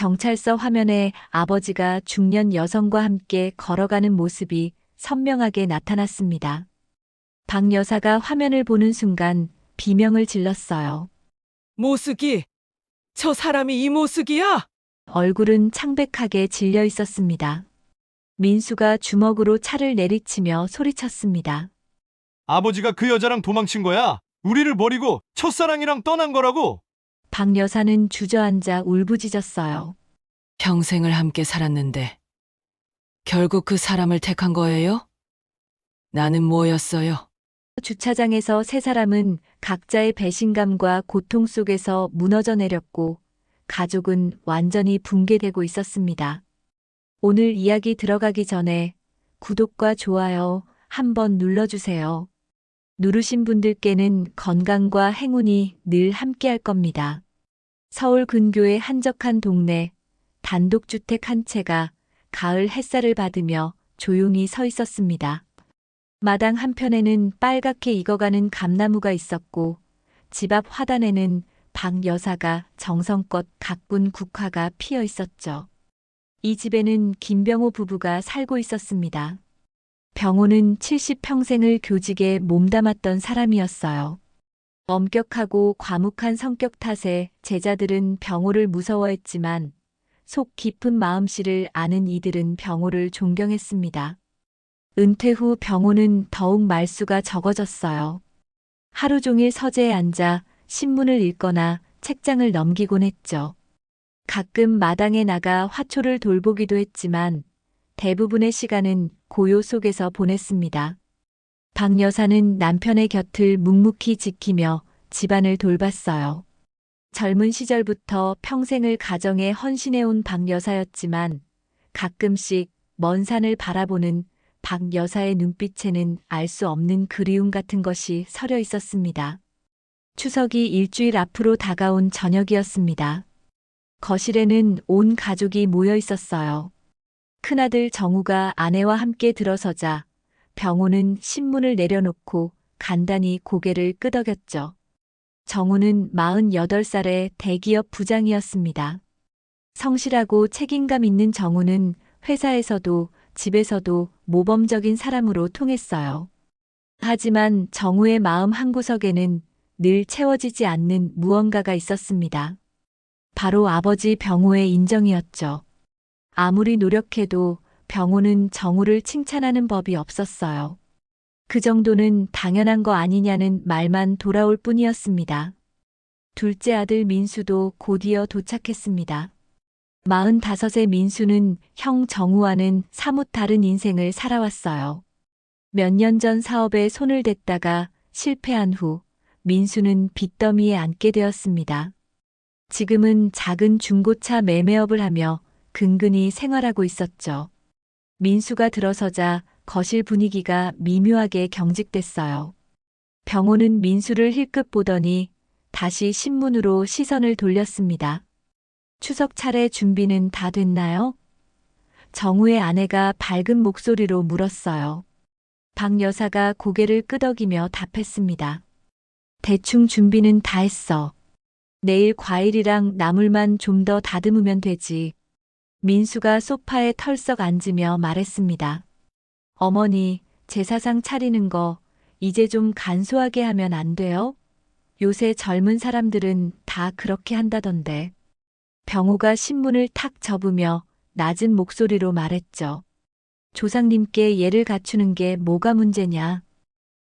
경찰서 화면에 아버지가 중년 여성과 함께 걸어가는 모습이 선명하게 나타났습니다. 박 여사가 화면을 보는 순간 비명을 질렀어요. 모숙이, 저 사람이 이 모숙이야? 얼굴은 창백하게 질려 있었습니다. 민수가 주먹으로 차를 내리치며 소리쳤습니다. 아버지가 그 여자랑 도망친 거야. 우리를 버리고 첫사랑이랑 떠난 거라고. 박 여사는 주저앉아 울부짖었어요. 평생을 함께 살았는데 결국 그 사람을 택한 거예요? 나는 뭐였어요? 주차장에서 세 사람은 각자의 배신감과 고통 속에서 무너져 내렸고 가족은 완전히 붕괴되고 있었습니다. 오늘 이야기 들어가기 전에 구독과 좋아요 한번 눌러주세요. 누르신 분들께는 건강과 행운이 늘 함께할 겁니다. 서울 근교의 한적한 동네, 단독주택 한 채가 가을 햇살을 받으며 조용히 서 있었습니다. 마당 한편에는 빨갛게 익어가는 감나무가 있었고 집 앞 화단에는 박 여사가 정성껏 가꾼 국화가 피어 있었죠. 이 집에는 김병호 부부가 살고 있었습니다. 병호는 70평생을 교직에 몸담았던 사람이었어요. 엄격하고 과묵한 성격 탓에 제자들은 병호를 무서워했지만 속 깊은 마음씨를 아는 이들은 병호를 존경했습니다. 은퇴 후 병호는 더욱 말수가 적어졌어요. 하루 종일 서재에 앉아 신문을 읽거나 책장을 넘기곤 했죠. 가끔 마당에 나가 화초를 돌보기도 했지만 대부분의 시간은 고요 속에서 보냈습니다. 박 여사는 남편의 곁을 묵묵히 지키며 집안을 돌봤어요. 젊은 시절부터 평생을 가정에 헌신해온 박 여사였지만 가끔씩 먼 산을 바라보는 박 여사의 눈빛에는 알 수 없는 그리움 같은 것이 서려 있었습니다. 추석이 일주일 앞으로 다가온 저녁이었습니다. 거실에는 온 가족이 모여 있었어요. 큰아들 정우가 아내와 함께 들어서자 병호는 신문을 내려놓고 간단히 고개를 끄덕였죠. 정우는 48살의 대기업 부장이었습니다. 성실하고 책임감 있는 정우는 회사에서도 집에서도 모범적인 사람으로 통했어요. 하지만 정우의 마음 한구석에는 늘 채워지지 않는 무언가가 있었습니다. 바로 아버지 병호의 인정이었죠. 아무리 노력해도 병호는 정우를 칭찬하는 법이 없었어요. 그 정도는 당연한 거 아니냐는 말만 돌아올 뿐이었습니다. 둘째 아들 민수도 곧이어 도착했습니다. 45의 민수는 형 정우와는 사뭇 다른 인생을 살아왔어요. 몇 년 전 사업에 손을 댔다가 실패한 후 민수는 빚더미에 앉게 되었습니다. 지금은 작은 중고차 매매업을 하며 근근히 생활하고 있었죠. 민수가 들어서자 거실 분위기가 미묘하게 경직됐어요. 병호는 민수를 힐끗 보더니 다시 신문으로 시선을 돌렸습니다. 추석 차례 준비는 다 됐나요? 정우의 아내가 밝은 목소리로 물었어요. 박 여사가 고개를 끄덕이며 답했습니다. 대충 준비는 다 했어. 내일 과일이랑 나물만 좀 더 다듬으면 되지. 민수가 소파에 털썩 앉으며 말했습니다. 어머니, 제사상 차리는 거 이제 좀 간소하게 하면 안 돼요? 요새 젊은 사람들은 다 그렇게 한다던데. 병호가 신문을 탁 접으며 낮은 목소리로 말했죠. 조상님께 예를 갖추는 게 뭐가 문제냐.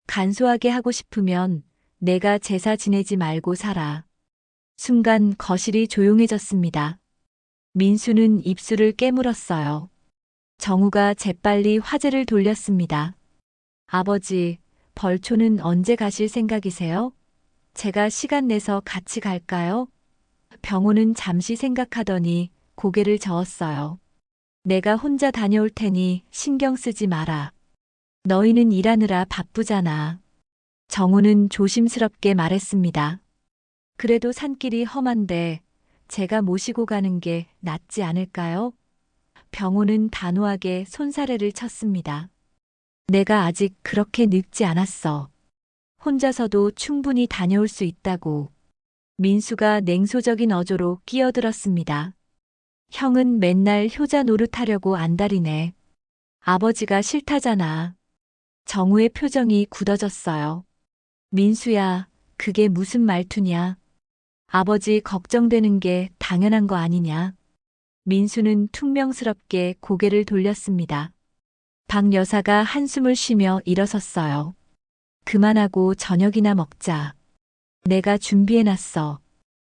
간소하게 하고 싶으면 내가 제사 지내지 말고 살아. 순간 거실이 조용해졌습니다. 민수는 입술을 깨물었어요. 정우가 재빨리 화제를 돌렸습니다. 아버지, 벌초는 언제 가실 생각이세요? 제가 시간 내서 같이 갈까요? 병호는 잠시 생각하더니 고개를 저었어요. 내가 혼자 다녀올 테니 신경 쓰지 마라. 너희는 일하느라 바쁘잖아. 정우는 조심스럽게 말했습니다. 그래도 산길이 험한데 제가 모시고 가는 게 낫지 않을까요? 병호는 단호하게 손사래를 쳤습니다. 내가 아직 그렇게 늙지 않았어. 혼자서도 충분히 다녀올 수 있다고. 민수가 냉소적인 어조로 끼어들었습니다. 형은 맨날 효자 노릇하려고 안달이네. 아버지가 싫다잖아. 정우의 표정이 굳어졌어요. 민수야, 그게 무슨 말투냐? 아버지 걱정되는 게 당연한 거 아니냐? 민수는 퉁명스럽게 고개를 돌렸습니다. 박 여사가 한숨을 쉬며 일어섰어요. 그만하고 저녁이나 먹자. 내가 준비해놨어.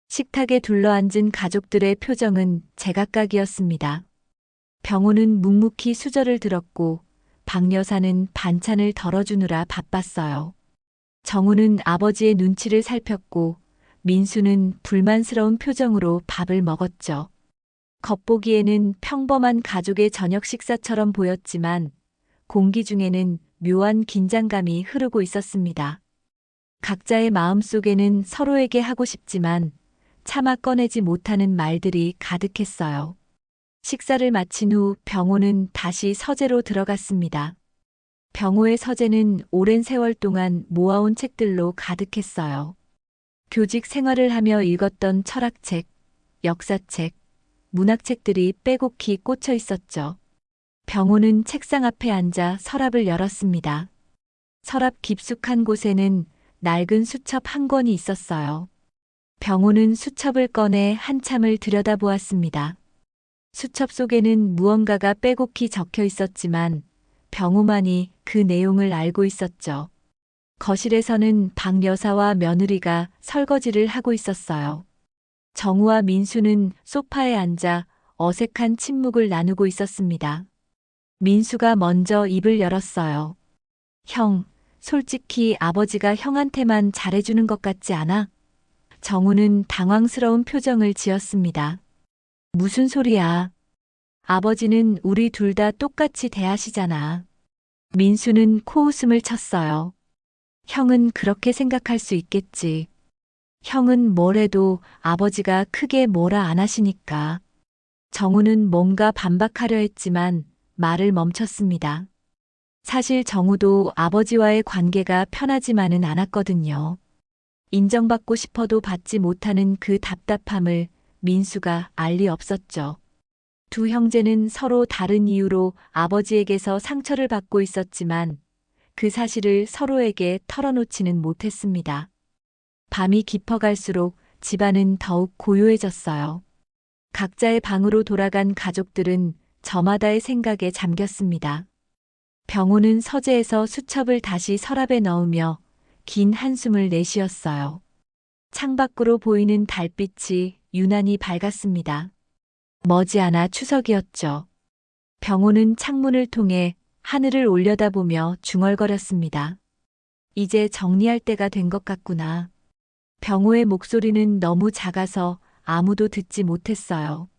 식탁에 둘러앉은 가족들의 표정은 제각각이었습니다. 병호는 묵묵히 수저를 들었고 박 여사는 반찬을 덜어주느라 바빴어요. 정우는 아버지의 눈치를 살폈고 민수는 불만스러운 표정으로 밥을 먹었죠. 겉보기에는 평범한 가족의 저녁 식사처럼 보였지만 공기 중에는 묘한 긴장감이 흐르고 있었습니다. 각자의 마음속에는 서로에게 하고 싶지만 차마 꺼내지 못하는 말들이 가득했어요. 식사를 마친 후 병호는 다시 서재로 들어갔습니다. 병호의 서재는 오랜 세월 동안 모아온 책들로 가득했어요. 교직 생활을 하며 읽었던 철학책, 역사책, 문학책들이 빼곡히 꽂혀 있었죠. 병호는 책상 앞에 앉아 서랍을 열었습니다. 서랍 깊숙한 곳에는 낡은 수첩 한 권이 있었어요. 병호는 수첩을 꺼내 한참을 들여다보았습니다. 수첩 속에는 무언가가 빼곡히 적혀 있었지만 병호만이 그 내용을 알고 있었죠. 거실에서는 박 여사와 며느리가 설거지를 하고 있었어요. 정우와 민수는 소파에 앉아 어색한 침묵을 나누고 있었습니다. 민수가 먼저 입을 열었어요. 형, 솔직히 아버지가 형한테만 잘해주는 것 같지 않아? 정우는 당황스러운 표정을 지었습니다. 무슨 소리야? 아버지는 우리 둘 다 똑같이 대하시잖아. 민수는 코웃음을 쳤어요. 형은 그렇게 생각할 수 있겠지. 형은 뭘 해도 아버지가 크게 뭐라 안 하시니까. 정우는 뭔가 반박하려 했지만 말을 멈췄습니다. 사실 정우도 아버지와의 관계가 편하지만은 않았거든요. 인정받고 싶어도 받지 못하는 그 답답함을 민수가 알 리 없었죠. 두 형제는 서로 다른 이유로 아버지에게서 상처를 받고 있었지만 그 사실을 서로에게 털어놓지는 못했습니다. 밤이 깊어갈수록 집안은 더욱 고요해졌어요. 각자의 방으로 돌아간 가족들은 저마다의 생각에 잠겼습니다. 병호는 서재에서 수첩을 다시 서랍에 넣으며 긴 한숨을 내쉬었어요. 창밖으로 보이는 달빛이 유난히 밝았습니다. 머지않아 추석이었죠. 병호는 창문을 통해 하늘을 올려다보며 중얼거렸습니다. 이제 정리할 때가 된 것 같구나. 병호의 목소리는 너무 작아서 아무도 듣지 못했어요.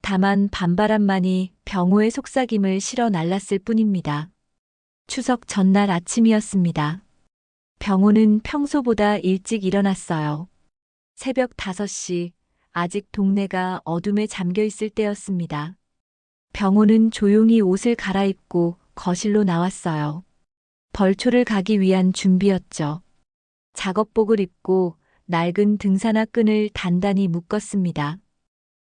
다만 밤바람만이 병호의 속삭임을 실어 날랐을 뿐입니다. 추석 전날 아침이었습니다. 병호는 평소보다 일찍 일어났어요. 새벽 5시, 아직 동네가 어둠에 잠겨 있을 때였습니다. 병호는 조용히 옷을 갈아입고 거실로 나왔어요. 벌초를 가기 위한 준비였죠. 작업복을 입고 낡은 등산화 끈을 단단히 묶었습니다.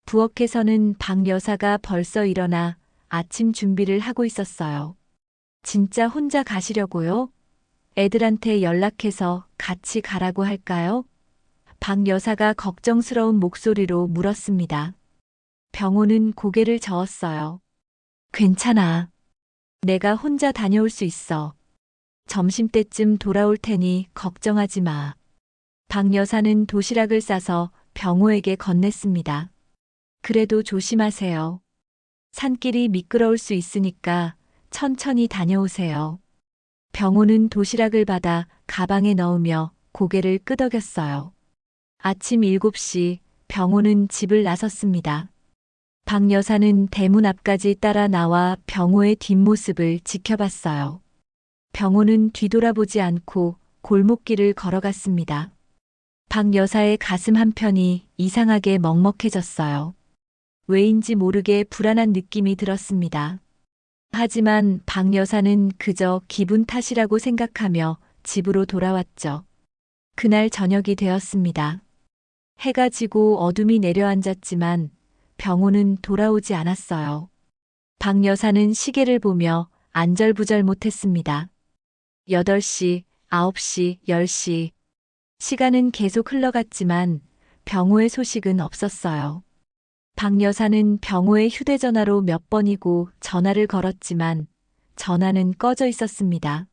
부엌에서는 박 여사가 벌써 일어나 아침 준비를 하고 있었어요. 진짜 혼자 가시려고요? 애들한테 연락해서 같이 가라고 할까요? 박 여사가 걱정스러운 목소리로 물었습니다. 병호는 고개를 저었어요. 괜찮아. 내가 혼자 다녀올 수 있어. 점심때쯤 돌아올 테니 걱정하지 마. 박 여사는 도시락을 싸서 병호에게 건넸습니다. 그래도 조심하세요. 산길이 미끄러울 수 있으니까 천천히 다녀오세요. 병호는 도시락을 받아 가방에 넣으며 고개를 끄덕였어요. 아침 7시 병호는 집을 나섰습니다. 박 여사는 대문 앞까지 따라 나와 병호의 뒷모습을 지켜봤어요. 병호는 뒤돌아보지 않고 골목길을 걸어갔습니다. 박 여사의 가슴 한편이 이상하게 먹먹해졌어요. 왜인지 모르게 불안한 느낌이 들었습니다. 하지만 박 여사는 그저 기분 탓이라고 생각하며 집으로 돌아왔죠. 그날 저녁이 되었습니다. 해가 지고 어둠이 내려앉았지만 병호는 돌아오지 않았어요. 박 여사는 시계를 보며 안절부절 못했습니다. 8시, 9시, 10시. 시간은 계속 흘러갔지만 병호의 소식은 없었어요. 박 여사는 병호의 휴대전화로 몇 번이고 전화를 걸었지만 전화는 꺼져 있었습니다.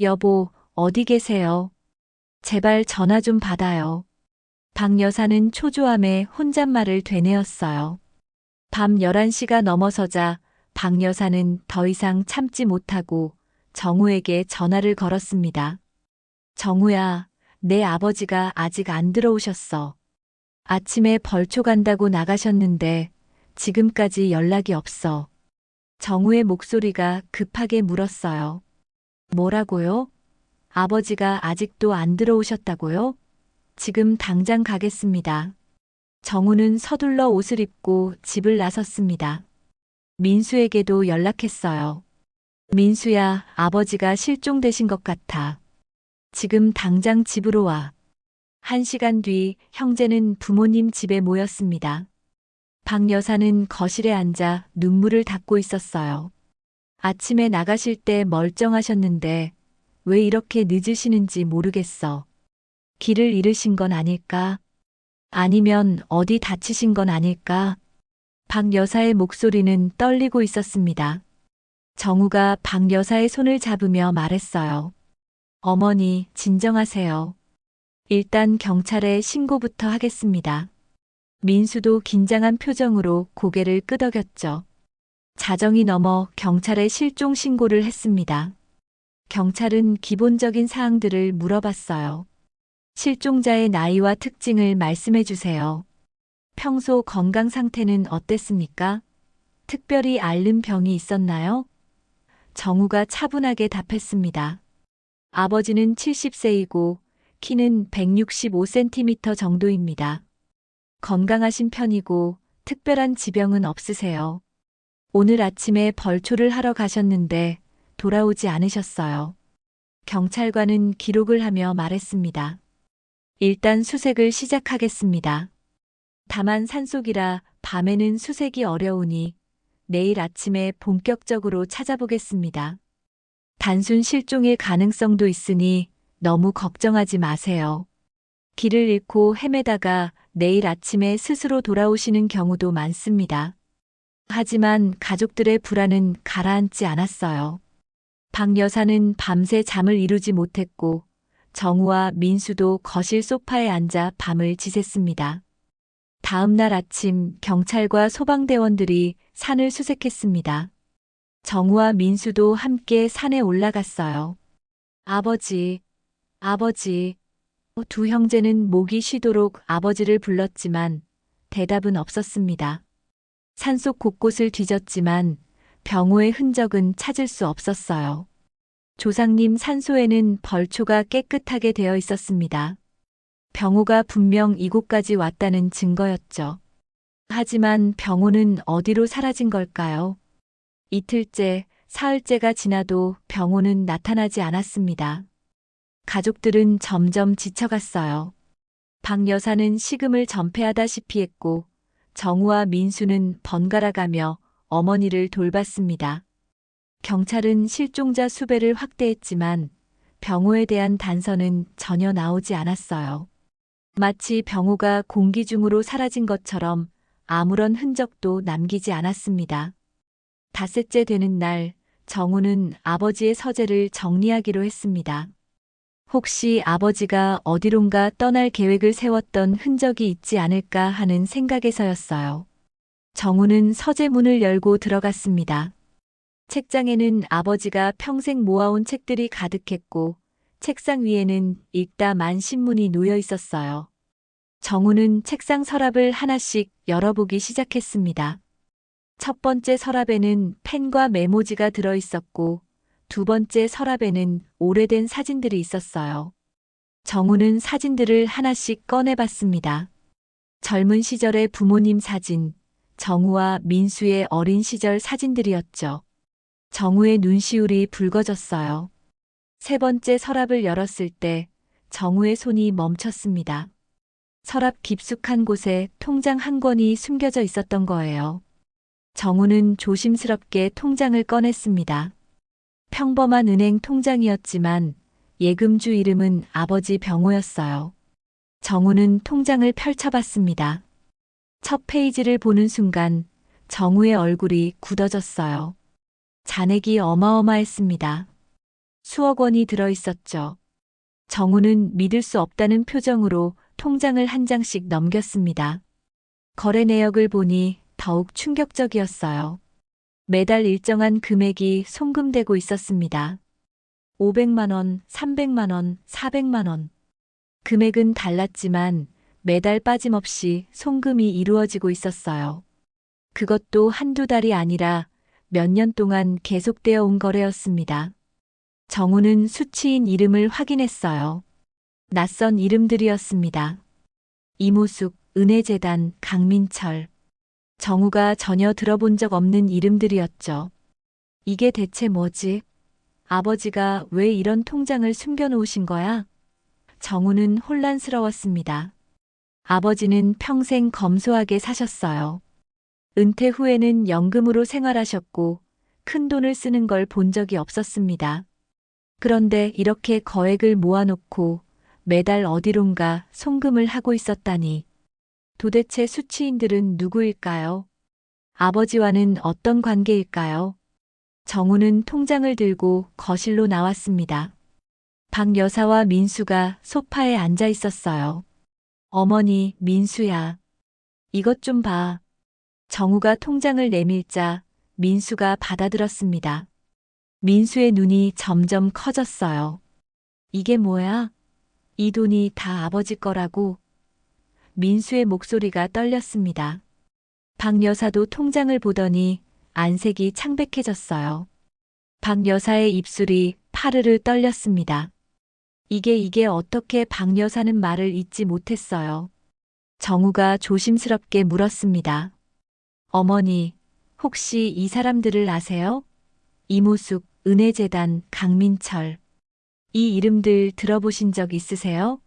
여보, 어디 계세요? 제발 전화 좀 받아요. 박 여사는 초조함에 혼잣말을 되뇌었어요. 밤 11시가 넘어서자 박 여사는 더 이상 참지 못하고 정우에게 전화를 걸었습니다. 정우야, 내 아버지가 아직 안 들어오셨어. 아침에 벌초 간다고 나가셨는데 지금까지 연락이 없어. 정우의 목소리가 급하게 물었어요. 뭐라고요? 아버지가 아직도 안 들어오셨다고요? 지금 당장 가겠습니다. 정우는 서둘러 옷을 입고 집을 나섰습니다. 민수에게도 연락했어요. 민수야, 아버지가 실종되신 것 같아. 지금 당장 집으로 와. 1시간 뒤 형제는 부모님 집에 모였습니다. 박 여사는 거실에 앉아 눈물을 닦고 있었어요. 아침에 나가실 때 멀쩡하셨는데 왜 이렇게 늦으시는지 모르겠어. 길을 잃으신 건 아닐까? 아니면 어디 다치신 건 아닐까? 박 여사의 목소리는 떨리고 있었습니다. 정우가 박 여사의 손을 잡으며 말했어요. 어머니, 진정하세요. 일단 경찰에 신고부터 하겠습니다. 민수도 긴장한 표정으로 고개를 끄덕였죠. 자정이 넘어 경찰에 실종 신고를 했습니다. 경찰은 기본적인 사항들을 물어봤어요. 실종자의 나이와 특징을 말씀해 주세요. 평소 건강 상태는 어땠습니까? 특별히 앓는 병이 있었나요? 정우가 차분하게 답했습니다. 아버지는 70세이고 키는 165cm 정도입니다. 건강하신 편이고 특별한 지병은 없으세요. 오늘 아침에 벌초를 하러 가셨는데 돌아오지 않으셨어요. 경찰관은 기록을 하며 말했습니다. 일단 수색을 시작하겠습니다. 다만 산속이라 밤에는 수색이 어려우니 내일 아침에 본격적으로 찾아보겠습니다. 단순 실종일 가능성도 있으니 너무 걱정하지 마세요. 길을 잃고 헤매다가 내일 아침에 스스로 돌아오시는 경우도 많습니다. 하지만 가족들의 불안은 가라앉지 않았어요. 박 여사는 밤새 잠을 이루지 못했고 정우와 민수도 거실 소파에 앉아 밤을 지샜습니다. 다음 날 아침 경찰과 소방대원들이 산을 수색했습니다. 정우와 민수도 함께 산에 올라갔어요. 아버지, 아버지. 두 형제는 목이 쉬도록 아버지를 불렀지만 대답은 없었습니다. 산속 곳곳을 뒤졌지만 병호의 흔적은 찾을 수 없었어요. 조상님 산소에는 벌초가 깨끗하게 되어 있었습니다. 병호가 분명 이곳까지 왔다는 증거였죠. 하지만 병호는 어디로 사라진 걸까요? 이틀째, 사흘째가 지나도 병호는 나타나지 않았습니다. 가족들은 점점 지쳐갔어요. 박 여사는 식음을 전폐하다시피 했고 정우와 민수는 번갈아가며 어머니를 돌봤습니다. 경찰은 실종자 수배를 확대했지만 병호에 대한 단서는 전혀 나오지 않았어요. 마치 병호가 공기 중으로 사라진 것처럼 아무런 흔적도 남기지 않았습니다. 닷새째 되는 날, 정우는 아버지의 서재를 정리하기로 했습니다. 혹시 아버지가 어디론가 떠날 계획을 세웠던 흔적이 있지 않을까 하는 생각에서였어요. 정우는 서재 문을 열고 들어갔습니다. 책장에는 아버지가 평생 모아온 책들이 가득했고 책상 위에는 읽다 만 신문이 놓여 있었어요. 정우는 책상 서랍을 하나씩 열어보기 시작했습니다. 첫 번째 서랍에는 펜과 메모지가 들어 있었고 두 번째 서랍에는 오래된 사진들이 있었어요. 정우는 사진들을 하나씩 꺼내봤습니다. 젊은 시절의 부모님 사진, 정우와 민수의 어린 시절 사진들이었죠. 정우의 눈시울이 붉어졌어요. 세 번째 서랍을 열었을 때 정우의 손이 멈췄습니다. 서랍 깊숙한 곳에 통장 한 권이 숨겨져 있었던 거예요. 정우는 조심스럽게 통장을 꺼냈습니다. 평범한 은행 통장이었지만 예금주 이름은 아버지 병호였어요. 정우는 통장을 펼쳐봤습니다. 첫 페이지를 보는 순간 정우의 얼굴이 굳어졌어요. 잔액이 어마어마했습니다. 수억 원이 들어 있었죠. 정우는 믿을 수 없다는 표정으로 통장을 한 장씩 넘겼습니다. 거래 내역을 보니 더욱 충격적이었어요. 매달 일정한 금액이 송금되고 있었습니다. 500만 원, 300만 원, 400만 원. 금액은 달랐지만 매달 빠짐없이 송금이 이루어지고 있었어요. 그것도 한두 달이 아니라 몇 년 동안 계속되어 온 거래였습니다. 정우는 수취인 이름을 확인했어요. 낯선 이름들이었습니다. 이모숙, 은혜재단, 강민철. 정우가 전혀 들어본 적 없는 이름들이었죠. 이게 대체 뭐지? 아버지가 왜 이런 통장을 숨겨놓으신 거야? 정우는 혼란스러웠습니다. 아버지는 평생 검소하게 사셨어요. 은퇴 후에는 연금으로 생활하셨고 큰 돈을 쓰는 걸 본 적이 없었습니다. 그런데 이렇게 거액을 모아놓고 매달 어디론가 송금을 하고 있었다니. 도대체 수취인들은 누구일까요? 아버지와는 어떤 관계일까요? 정우는 통장을 들고 거실로 나왔습니다. 박 여사와 민수가 소파에 앉아 있었어요. 어머니, 민수야. 이것 좀 봐. 정우가 통장을 내밀자 민수가 받아들었습니다. 민수의 눈이 점점 커졌어요. 이게 뭐야? 이 돈이 다 아버지 거라고? 민수의 목소리가 떨렸습니다. 박 여사도 통장을 보더니 안색이 창백해졌어요. 박 여사의 입술이 파르르 떨렸습니다. 이게 어떻게 박 여사는 말을 잇지 못했어요. 정우가 조심스럽게 물었습니다. 어머니, 혹시 이 사람들을 아세요? 이모숙, 은혜재단, 강민철. 이 이름들 들어보신 적 있으세요?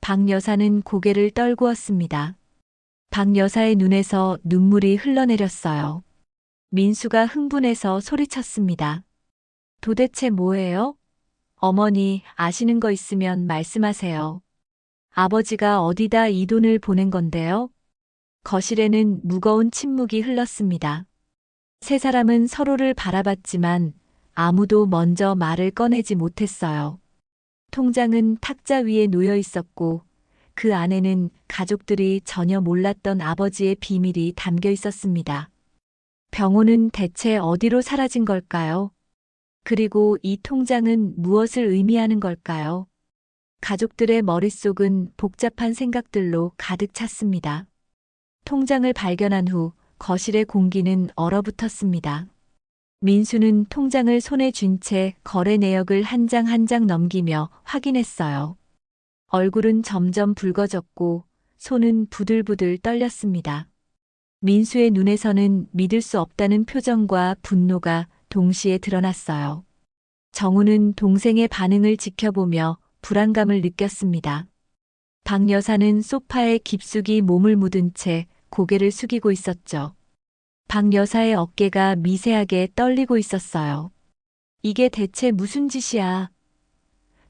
박 여사는 고개를 떨구었습니다. 박 여사의 눈에서 눈물이 흘러내렸어요. 민수가 흥분해서 소리쳤습니다. 도대체 뭐예요? 어머니, 아시는 거 있으면 말씀하세요. 아버지가 어디다 이 돈을 보낸 건데요? 거실에는 무거운 침묵이 흘렀습니다. 세 사람은 서로를 바라봤지만 아무도 먼저 말을 꺼내지 못했어요. 통장은 탁자 위에 놓여 있었고 그 안에는 가족들이 전혀 몰랐던 아버지의 비밀이 담겨 있었습니다. 병호는 대체 어디로 사라진 걸까요? 그리고 이 통장은 무엇을 의미하는 걸까요? 가족들의 머릿속은 복잡한 생각들로 가득 찼습니다. 통장을 발견한 후 거실의 공기는 얼어붙었습니다. 민수는 통장을 손에 쥔 채 거래 내역을 한 장 한 장 넘기며 확인했어요. 얼굴은 점점 붉어졌고 손은 부들부들 떨렸습니다. 민수의 눈에서는 믿을 수 없다는 표정과 분노가 동시에 드러났어요. 정우는 동생의 반응을 지켜보며 불안감을 느꼈습니다. 박 여사는 소파에 깊숙이 몸을 묻은 채 고개를 숙이고 있었죠. 박 여사의 어깨가 미세하게 떨리고 있었어요. 이게 대체 무슨 짓이야?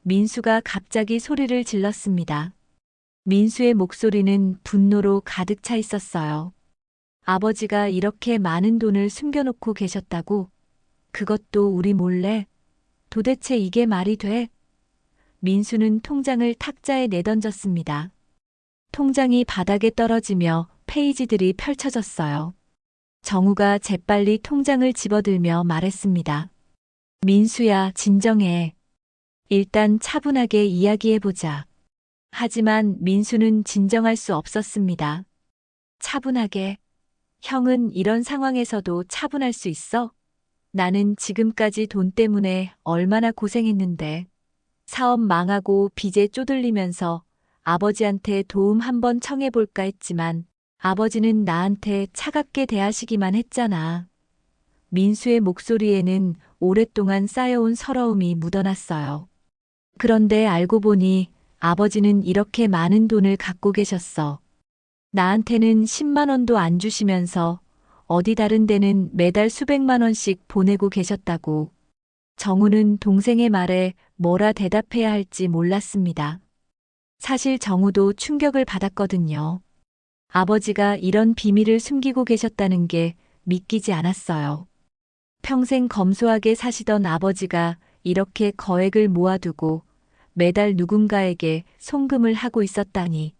민수가 갑자기 소리를 질렀습니다. 민수의 목소리는 분노로 가득 차 있었어요. 아버지가 이렇게 많은 돈을 숨겨놓고 계셨다고? 그것도 우리 몰래? 도대체 이게 말이 돼? 민수는 통장을 탁자에 내던졌습니다. 통장이 바닥에 떨어지며 페이지들이 펼쳐졌어요. 정우가 재빨리 통장을 집어들며 말했습니다. 민수야, 진정해. 일단 차분하게 이야기해보자. 하지만 민수는 진정할 수 없었습니다. 차분하게? 형은 이런 상황에서도 차분할 수 있어? 나는 지금까지 돈 때문에 얼마나 고생했는데. 사업 망하고 빚에 쪼들리면서 아버지한테 도움 한번 청해볼까 했지만 아버지는 나한테 차갑게 대하시기만 했잖아. 민수의 목소리에는 오랫동안 쌓여온 서러움이 묻어났어요. 그런데 알고 보니 아버지는 이렇게 많은 돈을 갖고 계셨어. 나한테는 10만 원도 안 주시면서 어디 다른 데는 매달 수백만 원씩 보내고 계셨다고. 정우는 동생의 말에 뭐라 대답해야 할지 몰랐습니다. 사실 정우도 충격을 받았거든요. 아버지가 이런 비밀을 숨기고 계셨다는 게 믿기지 않았어요. 평생 검소하게 사시던 아버지가 이렇게 거액을 모아두고 매달 누군가에게 송금을 하고 있었다니.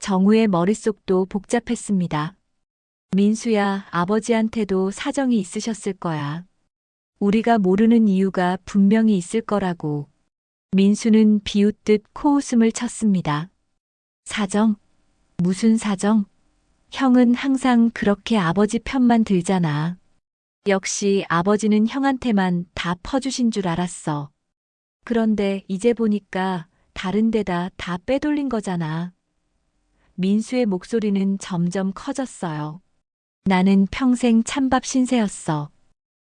정우의 머릿속도 복잡했습니다. 민수야, 아버지한테도 사정이 있으셨을 거야. 우리가 모르는 이유가 분명히 있을 거라고. 민수는 비웃듯 코웃음을 쳤습니다. 사정? 무슨 사정? 형은 항상 그렇게 아버지 편만 들잖아. 역시 아버지는 형한테만 다 퍼주신 줄 알았어. 그런데 이제 보니까 다른 데다 다 빼돌린 거잖아. 민수의 목소리는 점점 커졌어요. 나는 평생 찬밥 신세였어.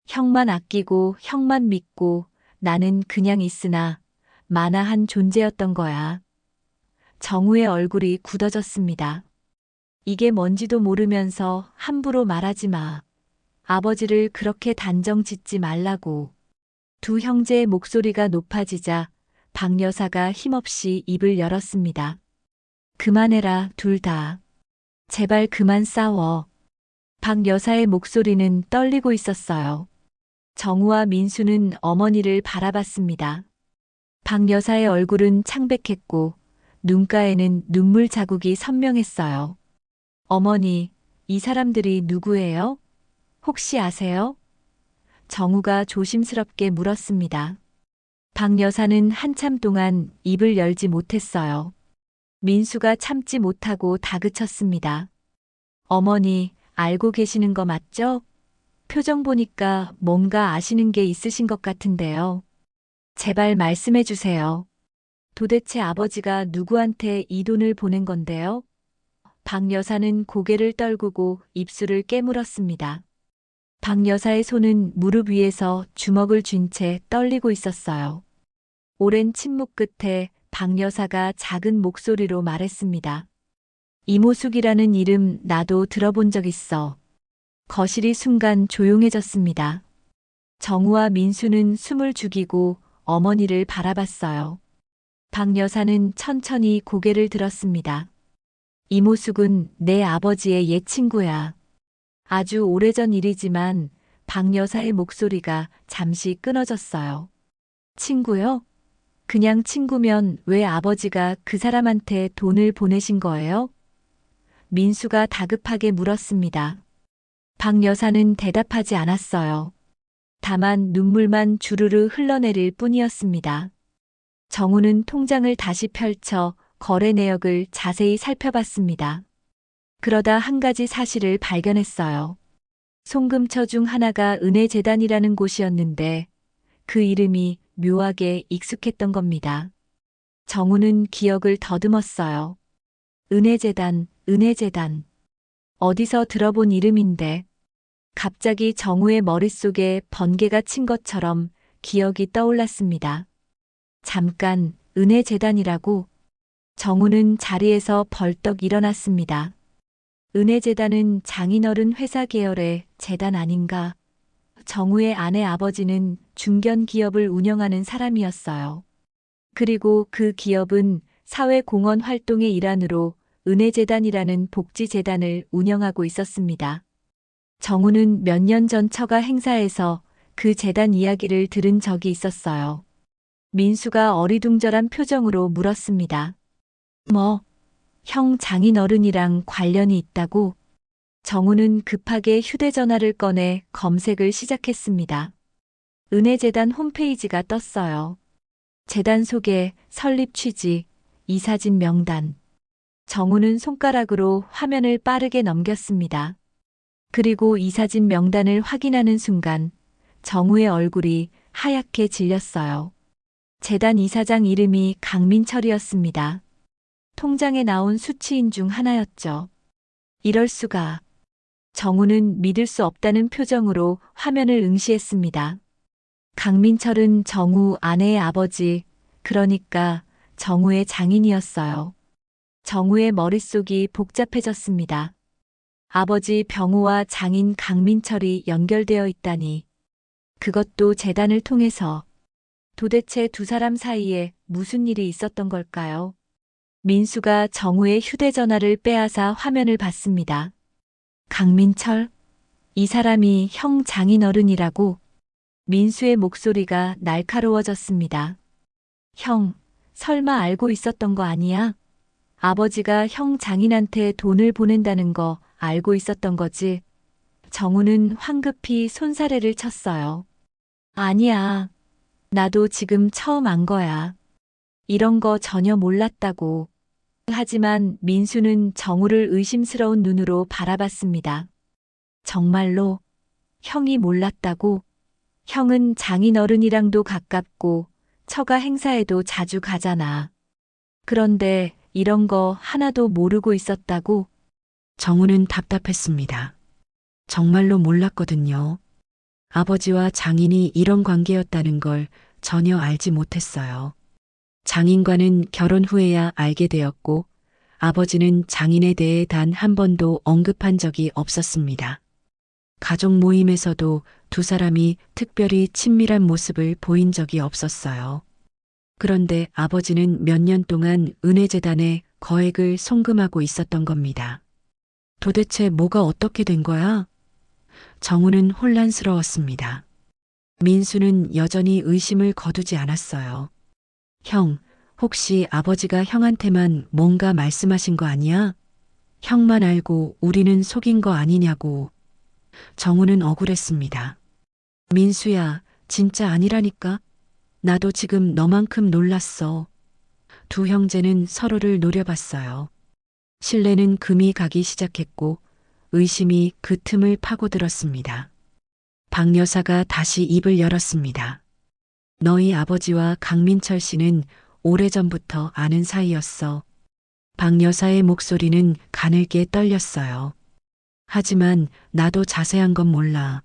형만 아끼고 형만 믿고 나는 그냥 있으나 마나한 존재였던 거야. 정우의 얼굴이 굳어졌습니다. 이게 뭔지도 모르면서 함부로 말하지 마. 아버지를 그렇게 단정 짓지 말라고. 두 형제의 목소리가 높아지자 박 여사가 힘없이 입을 열었습니다. 그만해라, 둘 다. 제발 그만 싸워. 박 여사의 목소리는 떨리고 있었어요. 정우와 민수는 어머니를 바라봤습니다. 박 여사의 얼굴은 창백했고 눈가에는 눈물 자국이 선명했어요. 어머니, 이 사람들이 누구예요? 혹시 아세요? 정우가 조심스럽게 물었습니다. 박 여사는 한참 동안 입을 열지 못했어요. 민수가 참지 못하고 다그쳤습니다. 어머니, 알고 계시는 거 맞죠? 표정 보니까 뭔가 아시는 게 있으신 것 같은데요. 제발 말씀해 주세요. 도대체 아버지가 누구한테 이 돈을 보낸 건데요? 박 여사는 고개를 떨구고 입술을 깨물었습니다. 박 여사의 손은 무릎 위에서 주먹을 쥔 채 떨리고 있었어요. 오랜 침묵 끝에 박 여사가 작은 목소리로 말했습니다. 이모숙이라는 이름 나도 들어본 적 있어. 거실이 순간 조용해졌습니다. 정우와 민수는 숨을 죽이고 어머니를 바라봤어요. 박 여사는 천천히 고개를 들었습니다. 이모숙은 내 아버지의 옛 친구야. 아주 오래전 일이지만 박 여사의 목소리가 잠시 끊어졌어요. 친구요? 그냥 친구면 왜 아버지가 그 사람한테 돈을 보내신 거예요? 민수가 다급하게 물었습니다. 박 여사는 대답하지 않았어요. 다만 눈물만 주르르 흘러내릴 뿐이었습니다. 정우는 통장을 다시 펼쳐 거래 내역을 자세히 살펴봤습니다. 그러다 한 가지 사실을 발견했어요. 송금처 중 하나가 은혜재단이라는 곳이었는데 그 이름이 묘하게 익숙했던 겁니다. 정우는 기억을 더듬었어요. 은혜재단, 은혜재단. 어디서 들어본 이름인데. 갑자기 정우의 머릿속에 번개가 친 것처럼 기억이 떠올랐습니다. 잠깐, 은혜재단이라고. 정우는 자리에서 벌떡 일어났습니다. 은혜재단은 장인어른 회사 계열의 재단 아닌가? 정우의 아내 아버지는 중견 기업을 운영하는 사람이었어요. 그리고 그 기업은 사회공헌 활동의 일환으로 은혜재단이라는 복지재단을 운영하고 있었습니다. 정우는 몇 년 전 처가 행사에서 그 재단 이야기를 들은 적이 있었어요. 민수가 어리둥절한 표정으로 물었습니다. 뭐, 형 장인어른이랑 관련이 있다고? 정우는 급하게 휴대전화를 꺼내 검색을 시작했습니다. 은혜재단 홈페이지가 떴어요. 재단 소개, 설립 취지, 이사진 명단. 정우는 손가락으로 화면을 빠르게 넘겼습니다. 그리고 이사진 명단을 확인하는 순간 정우의 얼굴이 하얗게 질렸어요. 재단 이사장 이름이 강민철이었습니다. 통장에 나온 수취인 중 하나였죠. 이럴 수가. 정우는 믿을 수 없다는 표정으로 화면을 응시했습니다. 강민철은 정우 아내의 아버지, 그러니까 정우의 장인이었어요. 정우의 머릿속이 복잡해졌습니다. 아버지 병우와 장인 강민철이 연결되어 있다니. 그것도 재단을 통해서. 도대체 두 사람 사이에 무슨 일이 있었던 걸까요? 민수가 정우의 휴대전화를 빼앗아 화면을 봤습니다. 강민철? 이 사람이 형 장인어른이라고? 민수의 목소리가 날카로워졌습니다. 형, 설마 알고 있었던 거 아니야? 아버지가 형 장인한테 돈을 보낸다는 거 알고 있었던 거지? 정우는 황급히 손사래를 쳤어요. 아니야. 나도 지금 처음 안 거야. 이런 거 전혀 몰랐다고. 하지만 민수는 정우를 의심스러운 눈으로 바라봤습니다. 정말로 형이 몰랐다고? 형은 장인어른이랑도 가깝고 처가 행사에도 자주 가잖아. 그런데 이런 거 하나도 모르고 있었다고? 정우는 답답했습니다. 정말로 몰랐거든요. 아버지와 장인이 이런 관계였다는 걸 전혀 알지 못했어요. 장인과는 결혼 후에야 알게 되었고, 아버지는 장인에 대해 단 한 번도 언급한 적이 없었습니다. 가족 모임에서도 두 사람이 특별히 친밀한 모습을 보인 적이 없었어요. 그런데 아버지는 몇 년 동안 은혜재단에 거액을 송금하고 있었던 겁니다. 도대체 뭐가 어떻게 된 거야? 정우는 혼란스러웠습니다. 민수는 여전히 의심을 거두지 않았어요. 형, 혹시 아버지가 형한테만 뭔가 말씀하신 거 아니야? 형만 알고 우리는 속인 거 아니냐고. 정우는 억울했습니다. 민수야, 진짜 아니라니까? 나도 지금 너만큼 놀랐어. 두 형제는 서로를 노려봤어요. 신뢰는 금이 가기 시작했고 의심이 그 틈을 파고들었습니다. 박 여사가 다시 입을 열었습니다. 너희 아버지와 강민철 씨는 오래전부터 아는 사이였어. 박 여사의 목소리는 가늘게 떨렸어요. 하지만 나도 자세한 건 몰라.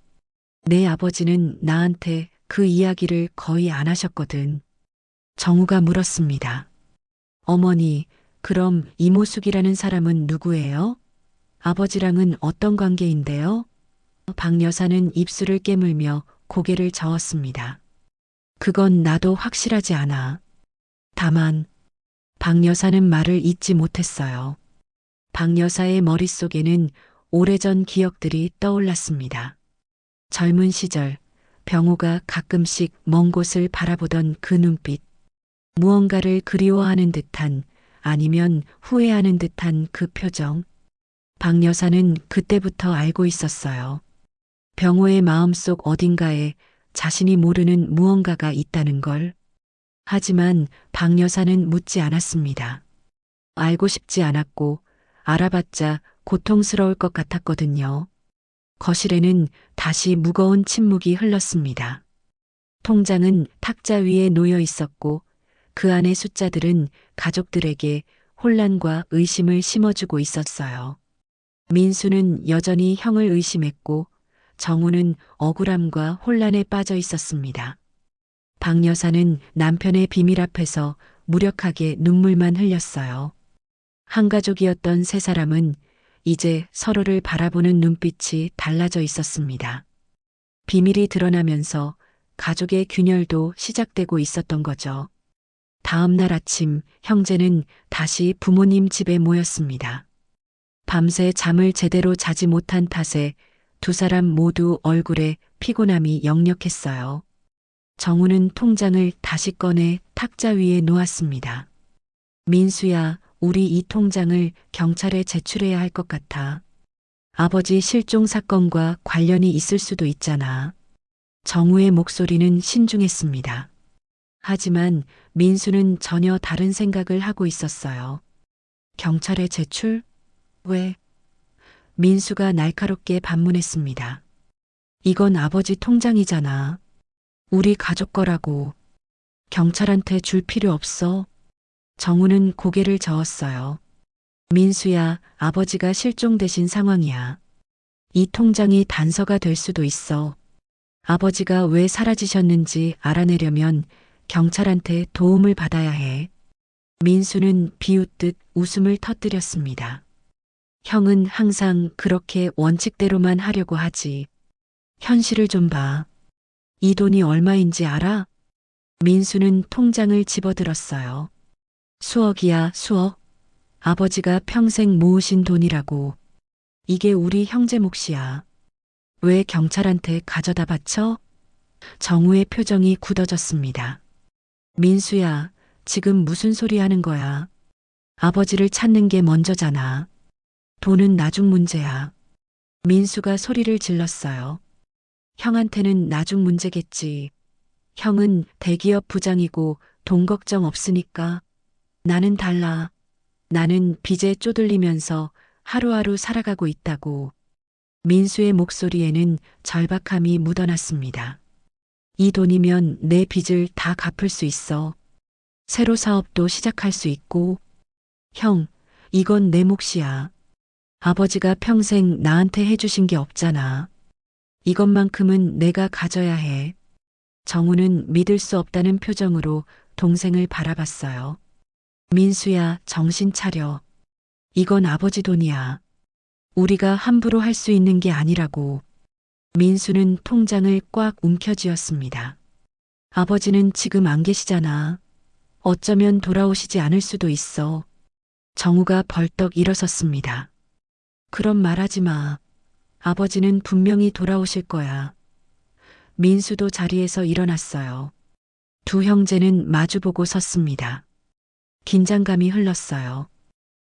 내 아버지는 나한테 그 이야기를 거의 안 하셨거든. 정우가 물었습니다. 어머니, 그럼 이모숙이라는 사람은 누구예요? 아버지랑은 어떤 관계인데요? 박 여사는 입술을 깨물며 고개를 저었습니다. 그건 나도 확실하지 않아. 다만 박 여사는 말을 잇지 못했어요. 박 여사의 머릿속에는 오래전 기억들이 떠올랐습니다. 젊은 시절 병우가 가끔씩 먼 곳을 바라보던 그 눈빛, 무언가를 그리워하는 듯한 아니면 후회하는 듯한 그 표정. 박 여사는 그때부터 알고 있었어요. 병호의 마음속 어딘가에 자신이 모르는 무언가가 있다는 걸. 하지만 박 여사는 묻지 않았습니다. 알고 싶지 않았고 알아봤자 고통스러울 것 같았거든요. 거실에는 다시 무거운 침묵이 흘렀습니다. 통장은 탁자 위에 놓여 있었고 그 안의 숫자들은 가족들에게 혼란과 의심을 심어주고 있었어요. 민수는 여전히 형을 의심했고 정우는 억울함과 혼란에 빠져 있었습니다. 박 여사는 남편의 비밀 앞에서 무력하게 눈물만 흘렸어요. 한 가족이었던 세 사람은 이제 서로를 바라보는 눈빛이 달라져 있었습니다. 비밀이 드러나면서 가족의 균열도 시작되고 있었던 거죠. 다음 날 아침 형제는 다시 부모님 집에 모였습니다. 밤새 잠을 제대로 자지 못한 탓에 두 사람 모두 얼굴에 피곤함이 역력했어요. 정우는 통장을 다시 꺼내 탁자 위에 놓았습니다. 민수야, 우리 이 통장을 경찰에 제출해야 할 것 같아. 아버지 실종 사건과 관련이 있을 수도 있잖아. 정우의 목소리는 신중했습니다. 하지만 민수는 전혀 다른 생각을 하고 있었어요. 경찰에 제출? 왜? 민수가 날카롭게 반문했습니다. 이건 아버지 통장이잖아. 우리 가족 거라고. 경찰한테 줄 필요 없어. 정우는 고개를 저었어요. 민수야, 아버지가 실종되신 상황이야. 이 통장이 단서가 될 수도 있어. 아버지가 왜 사라지셨는지 알아내려면 경찰한테 도움을 받아야 해. 민수는 비웃듯 웃음을 터뜨렸습니다. 형은 항상 그렇게 원칙대로만 하려고 하지. 현실을 좀 봐. 이 돈이 얼마인지 알아? 민수는 통장을 집어들었어요. 수억이야, 수억. 아버지가 평생 모으신 돈이라고. 이게 우리 형제 몫이야. 왜 경찰한테 가져다 바쳐? 정우의 표정이 굳어졌습니다. 민수야, 지금 무슨 소리 하는 거야? 아버지를 찾는 게 먼저잖아. 돈은 나중 문제야. 민수가 소리를 질렀어요. 형한테는 나중 문제겠지. 형은 대기업 부장이고 돈 걱정 없으니까. 나는 달라. 나는 빚에 쪼들리면서 하루하루 살아가고 있다고. 민수의 목소리에는 절박함이 묻어났습니다. 이 돈이면 내 빚을 다 갚을 수 있어. 새로 사업도 시작할 수 있고. 형, 이건 내 몫이야. 아버지가 평생 나한테 해주신 게 없잖아. 이것만큼은 내가 가져야 해. 정우는 믿을 수 없다는 표정으로 동생을 바라봤어요. 민수야, 정신 차려. 이건 아버지 돈이야. 우리가 함부로 할 수 있는 게 아니라고. 민수는 통장을 꽉 움켜쥐었습니다. 아버지는 지금 안 계시잖아. 어쩌면 돌아오시지 않을 수도 있어. 정우가 벌떡 일어섰습니다. 그런 말하지 마. 아버지는 분명히 돌아오실 거야. 민수도 자리에서 일어났어요. 두 형제는 마주보고 섰습니다. 긴장감이 흘렀어요.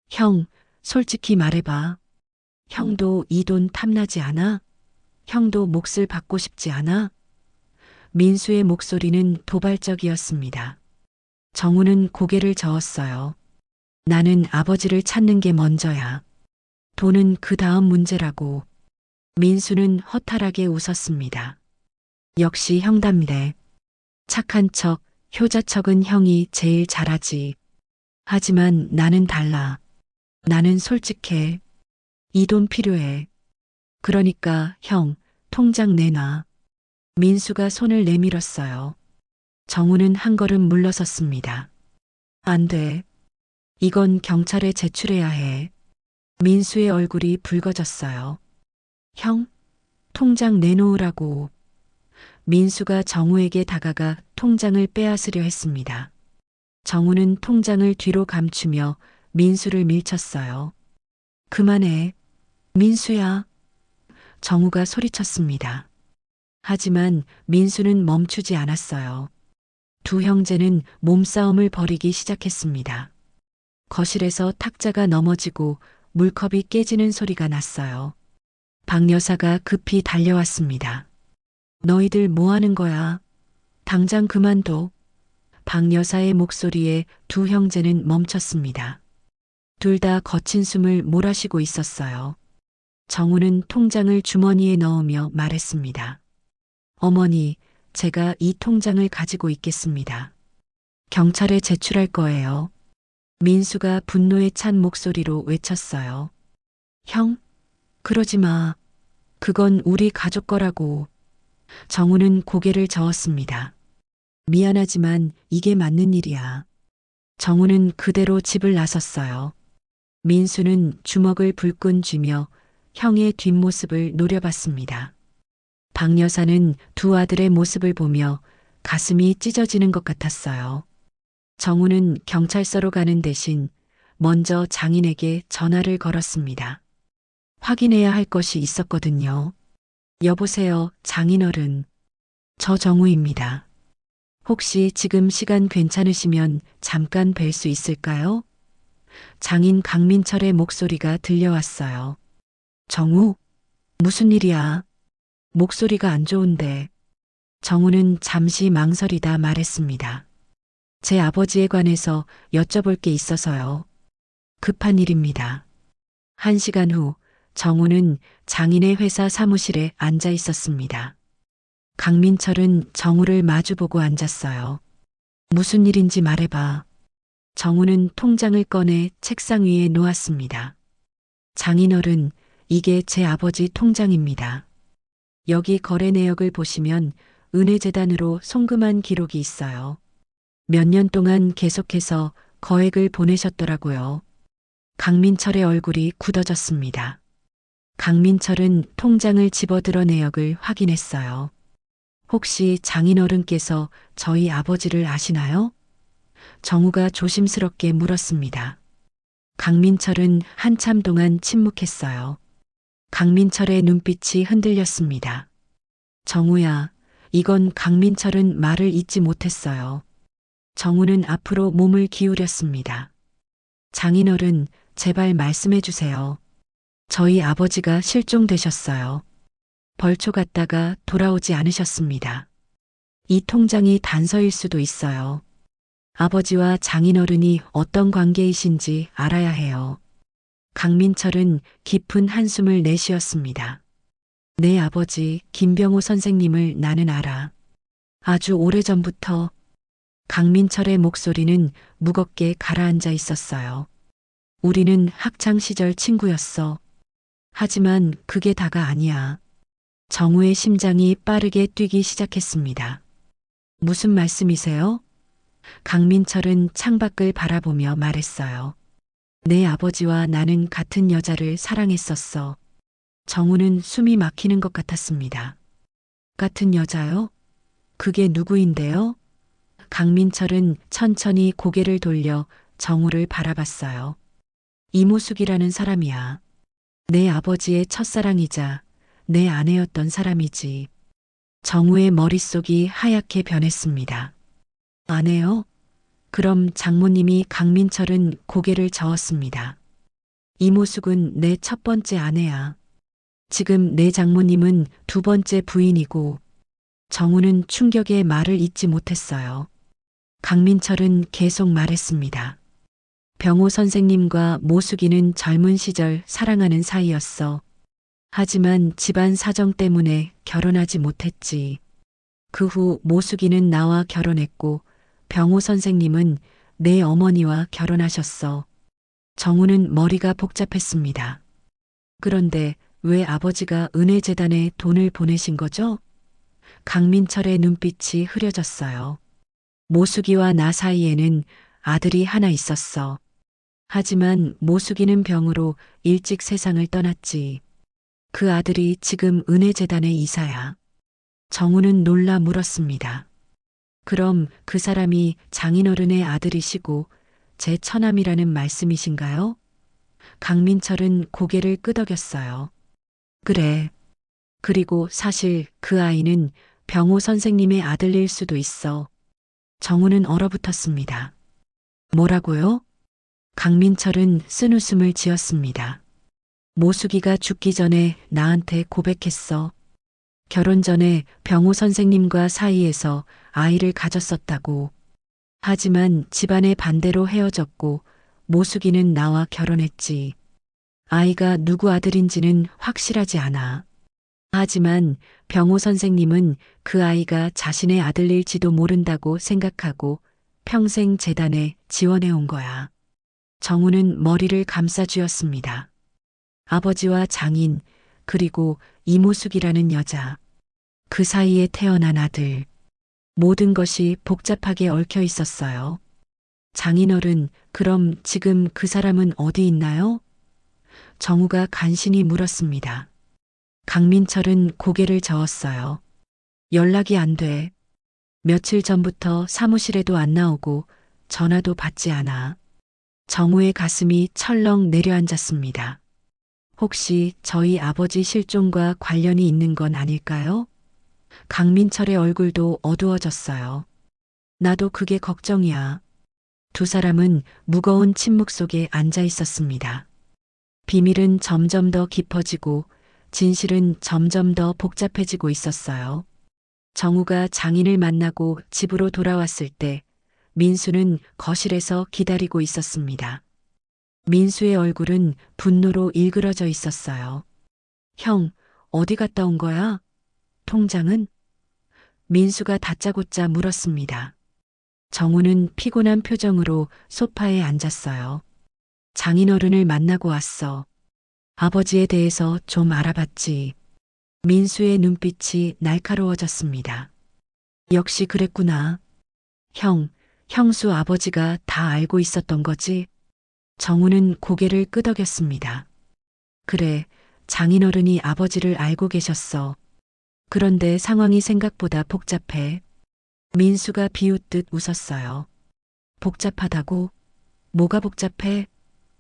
형, 솔직히 말해봐. 형도 이 돈 탐나지 않아? 형도 몫을 받고 싶지 않아? 민수의 목소리는 도발적이었습니다. 정우는 고개를 저었어요. 나는 아버지를 찾는 게 먼저야. 돈은 그 다음 문제라고. 민수는 허탈하게 웃었습니다. 역시 형답네. 착한 척, 효자척은 형이 제일 잘하지. 하지만 나는 달라. 나는 솔직해. 이 돈 필요해. 그러니까 형, 통장 내놔. 민수가 손을 내밀었어요. 정우는 한 걸음 물러섰습니다. 안 돼. 이건 경찰에 제출해야 해. 민수의 얼굴이 붉어졌어요. 형, 통장 내놓으라고. 민수가 정우에게 다가가 통장을 빼앗으려 했습니다. 정우는 통장을 뒤로 감추며 민수를 밀쳤어요. 그만해. 민수야. 정우가 소리쳤습니다. 하지만 민수는 멈추지 않았어요. 두 형제는 몸싸움을 벌이기 시작했습니다. 거실에서 탁자가 넘어지고 물컵이 깨지는 소리가 났어요. 박 여사가 급히 달려왔습니다. 너희들 뭐 하는 거야? 당장 그만둬. 박 여사의 목소리에 두 형제는 멈췄습니다. 둘 다 거친 숨을 몰아쉬고 있었어요. 정우는 통장을 주머니에 넣으며 말했습니다. 어머니, 제가 이 통장을 가지고 있겠습니다. 경찰에 제출할 거예요. 민수가 분노에 찬 목소리로 외쳤어요. 형, 그러지 마. 그건 우리 가족 거라고. 정우는 고개를 저었습니다. 미안하지만 이게 맞는 일이야. 정우는 그대로 집을 나섰어요. 민수는 주먹을 불끈 쥐며 형의 뒷모습을 노려봤습니다. 박 여사는 두 아들의 모습을 보며 가슴이 찢어지는 것 같았어요. 정우는 경찰서로 가는 대신 먼저 장인에게 전화를 걸었습니다. 확인해야 할 것이 있었거든요. 여보세요, 장인어른. 저 정우입니다. 혹시 지금 시간 괜찮으시면 잠깐 뵐 수 있을까요? 장인 강민철의 목소리가 들려왔어요. 정우? 무슨 일이야? 목소리가 안 좋은데. 정우는 잠시 망설이다 말했습니다. 제 아버지에 관해서 여쭤볼 게 있어서요. 급한 일입니다. 1시간 후 정우는 장인의 회사 사무실에 앉아 있었습니다. 강민철은 정우를 마주보고 앉았어요. 무슨 일인지 말해봐. 정우는 통장을 꺼내 책상 위에 놓았습니다. 장인어른, 이게 제 아버지 통장입니다. 여기 거래 내역을 보시면 은혜재단으로 송금한 기록이 있어요. 몇 년 동안 계속해서 거액을 보내셨더라고요. 강민철의 얼굴이 굳어졌습니다. 강민철은 통장을 집어들어 내역을 확인했어요. 혹시 장인어른께서 저희 아버지를 아시나요? 정우가 조심스럽게 물었습니다. 강민철은 한참 동안 침묵했어요. 강민철의 눈빛이 흔들렸습니다. 정우야, 이건 강민철은 말을 잇지 못했어요. 정우는 앞으로 몸을 기울였습니다. 장인어른, 제발 말씀해 주세요. 저희 아버지가 실종되셨어요. 벌초 갔다가 돌아오지 않으셨습니다. 이 통장이 단서일 수도 있어요. 아버지와 장인어른이 어떤 관계이신지 알아야 해요. 강민철은 깊은 한숨을 내쉬었습니다. 내 아버지 김병호 선생님을 나는 알아. 아주 오래전부터. 강민철의 목소리는 무겁게 가라앉아 있었어요. 우리는 학창시절 친구였어. 하지만 그게 다가 아니야. 정우의 심장이 빠르게 뛰기 시작했습니다. 무슨 말씀이세요? 강민철은 창밖을 바라보며 말했어요. 내 아버지와 나는 같은 여자를 사랑했었어. 정우는 숨이 막히는 것 같았습니다. 같은 여자요? 그게 누구인데요? 강민철은 천천히 고개를 돌려 정우를 바라봤어요. 이모숙이라는 사람이야. 내 아버지의 첫사랑이자 내 아내였던 사람이지. 정우의 머릿속이 하얗게 변했습니다. 아내요? 그럼 장모님이 강민철은 고개를 저었습니다. 이모숙은 내 첫 번째 아내야. 지금 내 장모님은 두 번째 부인이고. 정우는 충격에 말을 잇지 못했어요. 강민철은 계속 말했습니다. 병호 선생님과 모숙이는 젊은 시절 사랑하는 사이였어. 하지만 집안 사정 때문에 결혼하지 못했지. 그 후 모숙이는 나와 결혼했고 병호 선생님은 내 어머니와 결혼하셨어. 정우는 머리가 복잡했습니다. 그런데 왜 아버지가 은혜재단에 돈을 보내신 거죠? 강민철의 눈빛이 흐려졌어요. 모숙이와 나 사이에는 아들이 하나 있었어. 하지만 모숙이는 병으로 일찍 세상을 떠났지. 그 아들이 지금 은혜재단의 이사야. 정우는 놀라 물었습니다. 그럼 그 사람이 장인어른의 아들이시고 제 처남이라는 말씀이신가요? 강민철은 고개를 끄덕였어요. 그래. 그리고 사실 그 아이는 병호 선생님의 아들일 수도 있어. 정우는 얼어붙었습니다. 뭐라고요? 강민철은 쓴웃음을 지었습니다. 모숙이가 죽기 전에 나한테 고백했어. 결혼 전에 병호 선생님과 사이에서 아이를 가졌었다고. 하지만 집안의 반대로 헤어졌고 모숙이는 나와 결혼했지. 아이가 누구 아들인지는 확실하지 않아. 하지만 병호 선생님은 그 아이가 자신의 아들일지도 모른다고 생각하고 평생 재단에 지원해 온 거야. 정우는 머리를 감싸쥐었습니다. 아버지와 장인, 그리고 이모숙이라는 여자, 그 사이에 태어난 아들, 모든 것이 복잡하게 얽혀 있었어요. 장인어른, 그럼 지금 그 사람은 어디 있나요? 정우가 간신히 물었습니다. 강민철은 고개를 저었어요. 연락이 안 돼. 며칠 전부터 사무실에도 안 나오고 전화도 받지 않아. 정우의 가슴이 철렁 내려앉았습니다. 혹시 저희 아버지 실종과 관련이 있는 건 아닐까요? 강민철의 얼굴도 어두워졌어요. 나도 그게 걱정이야. 두 사람은 무거운 침묵 속에 앉아 있었습니다. 비밀은 점점 더 깊어지고 진실은 점점 더 복잡해지고 있었어요. 정우가 장인을 만나고 집으로 돌아왔을 때 민수는 거실에서 기다리고 있었습니다. 민수의 얼굴은 분노로 일그러져 있었어요. 형, 어디 갔다 온 거야? 통장은? 민수가 다짜고짜 물었습니다. 정우는 피곤한 표정으로 소파에 앉았어요. 장인어른을 만나고 왔어. 아버지에 대해서 좀 알아봤지. 민수의 눈빛이 날카로워졌습니다. 역시 그랬구나. 형, 형수 아버지가 다 알고 있었던 거지? 정우는 고개를 끄덕였습니다. 그래, 장인어른이 아버지를 알고 계셨어. 그런데 상황이 생각보다 복잡해. 민수가 비웃듯 웃었어요. 복잡하다고? 뭐가 복잡해?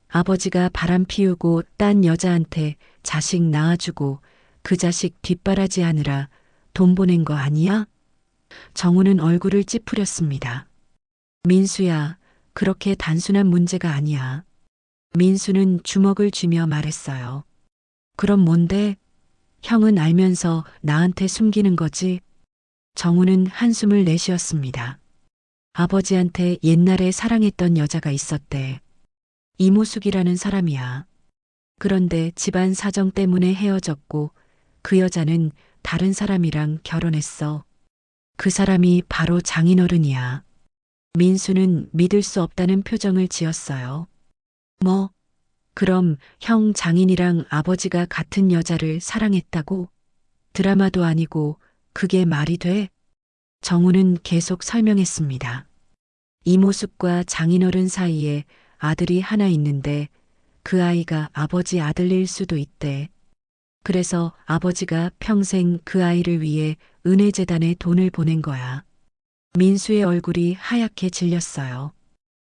아버지가 바람 피우고 딴 여자한테 자식 낳아주고 그 자식 뒷바라지 하느라 돈 보낸 거 아니야? 정우는 얼굴을 찌푸렸습니다. 민수야, 그렇게 단순한 문제가 아니야. 민수는 주먹을 쥐며 말했어요. 그럼 뭔데? 형은 알면서 나한테 숨기는 거지? 정우는 한숨을 내쉬었습니다. 아버지한테 옛날에 사랑했던 여자가 있었대. 이모숙이라는 사람이야. 그런데 집안 사정 때문에 헤어졌고 그 여자는 다른 사람이랑 결혼했어. 그 사람이 바로 장인어른이야. 민수는 믿을 수 없다는 표정을 지었어요. 뭐? 그럼 형 장인이랑 아버지가 같은 여자를 사랑했다고? 드라마도 아니고 그게 말이 돼? 정우는 계속 설명했습니다. 이모숙과 장인어른 사이에 아들이 하나 있는데 그 아이가 아버지 아들일 수도 있대. 그래서 아버지가 평생 그 아이를 위해 은혜재단에 돈을 보낸 거야. 민수의 얼굴이 하얗게 질렸어요.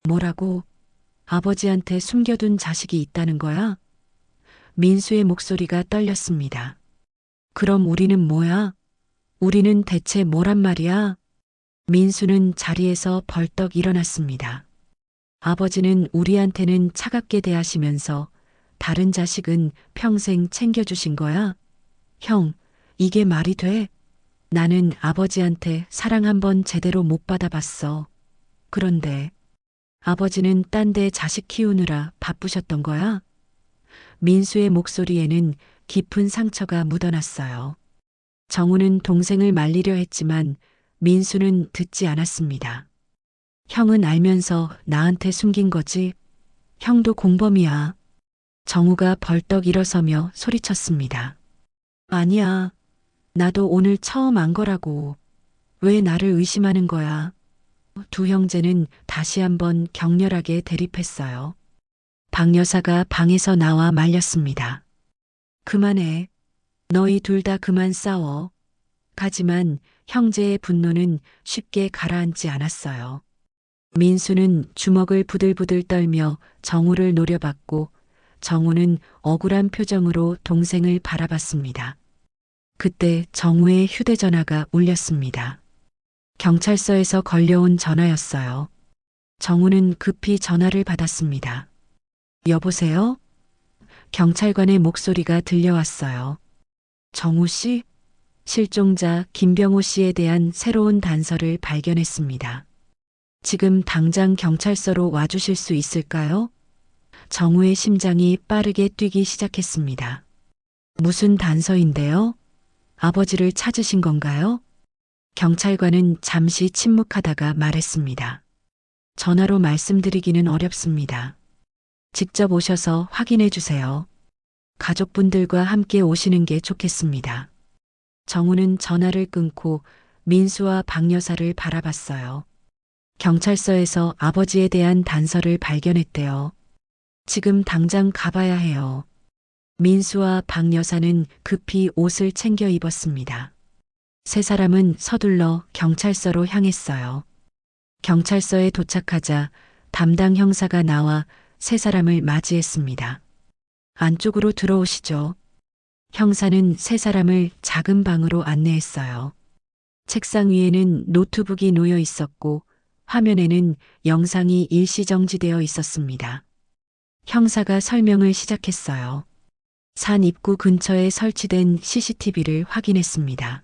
뭐라고? 아버지한테 숨겨둔 자식이 있다는 거야? 민수의 목소리가 떨렸습니다. 그럼 우리는 뭐야? 우리는 대체 뭐란 말이야? 민수는 자리에서 벌떡 일어났습니다. 아버지는 우리한테는 차갑게 대하시면서 다른 자식은 평생 챙겨주신 거야? 형, 이게 말이 돼? 나는 아버지한테 사랑 한 번 제대로 못 받아봤어. 그런데 아버지는 딴 데 자식 키우느라 바쁘셨던 거야? 민수의 목소리에는 깊은 상처가 묻어났어요. 정우는 동생을 말리려 했지만 민수는 듣지 않았습니다. 형은 알면서 나한테 숨긴 거지. 형도 공범이야. 정우가 벌떡 일어서며 소리쳤습니다. 아니야. 나도 오늘 처음 안 거라고. 왜 나를 의심하는 거야? 두 형제는 다시 한번 격렬하게 대립했어요. 박 여사가 방에서 나와 말렸습니다. 그만해. 너희 둘 다 그만 싸워. 하지만 형제의 분노는 쉽게 가라앉지 않았어요. 민수는 주먹을 부들부들 떨며 정우를 노려봤고 정우는 억울한 표정으로 동생을 바라봤습니다. 그때 정우의 휴대전화가 울렸습니다. 경찰서에서 걸려온 전화였어요. 정우는 급히 전화를 받았습니다. 여보세요? 경찰관의 목소리가 들려왔어요. 정우 씨? 실종자 김병호 씨에 대한 새로운 단서를 발견했습니다. 지금 당장 경찰서로 와주실 수 있을까요? 정우의 심장이 빠르게 뛰기 시작했습니다. 무슨 단서인데요? 아버지를 찾으신 건가요? 경찰관은 잠시 침묵하다가 말했습니다. 전화로 말씀드리기는 어렵습니다. 직접 오셔서 확인해 주세요. 가족분들과 함께 오시는 게 좋겠습니다. 정우는 전화를 끊고 민수와 박 여사를 바라봤어요. 경찰서에서 아버지에 대한 단서를 발견했대요. 지금 당장 가봐야 해요. 민수와 박 여사는 급히 옷을 챙겨 입었습니다. 세 사람은 서둘러 경찰서로 향했어요. 경찰서에 도착하자 담당 형사가 나와 세 사람을 맞이했습니다. 안쪽으로 들어오시죠. 형사는 세 사람을 작은 방으로 안내했어요. 책상 위에는 노트북이 놓여 있었고 화면에는 영상이 일시정지되어 있었습니다. 형사가 설명을 시작했어요. 산 입구 근처에 설치된 CCTV를 확인했습니다.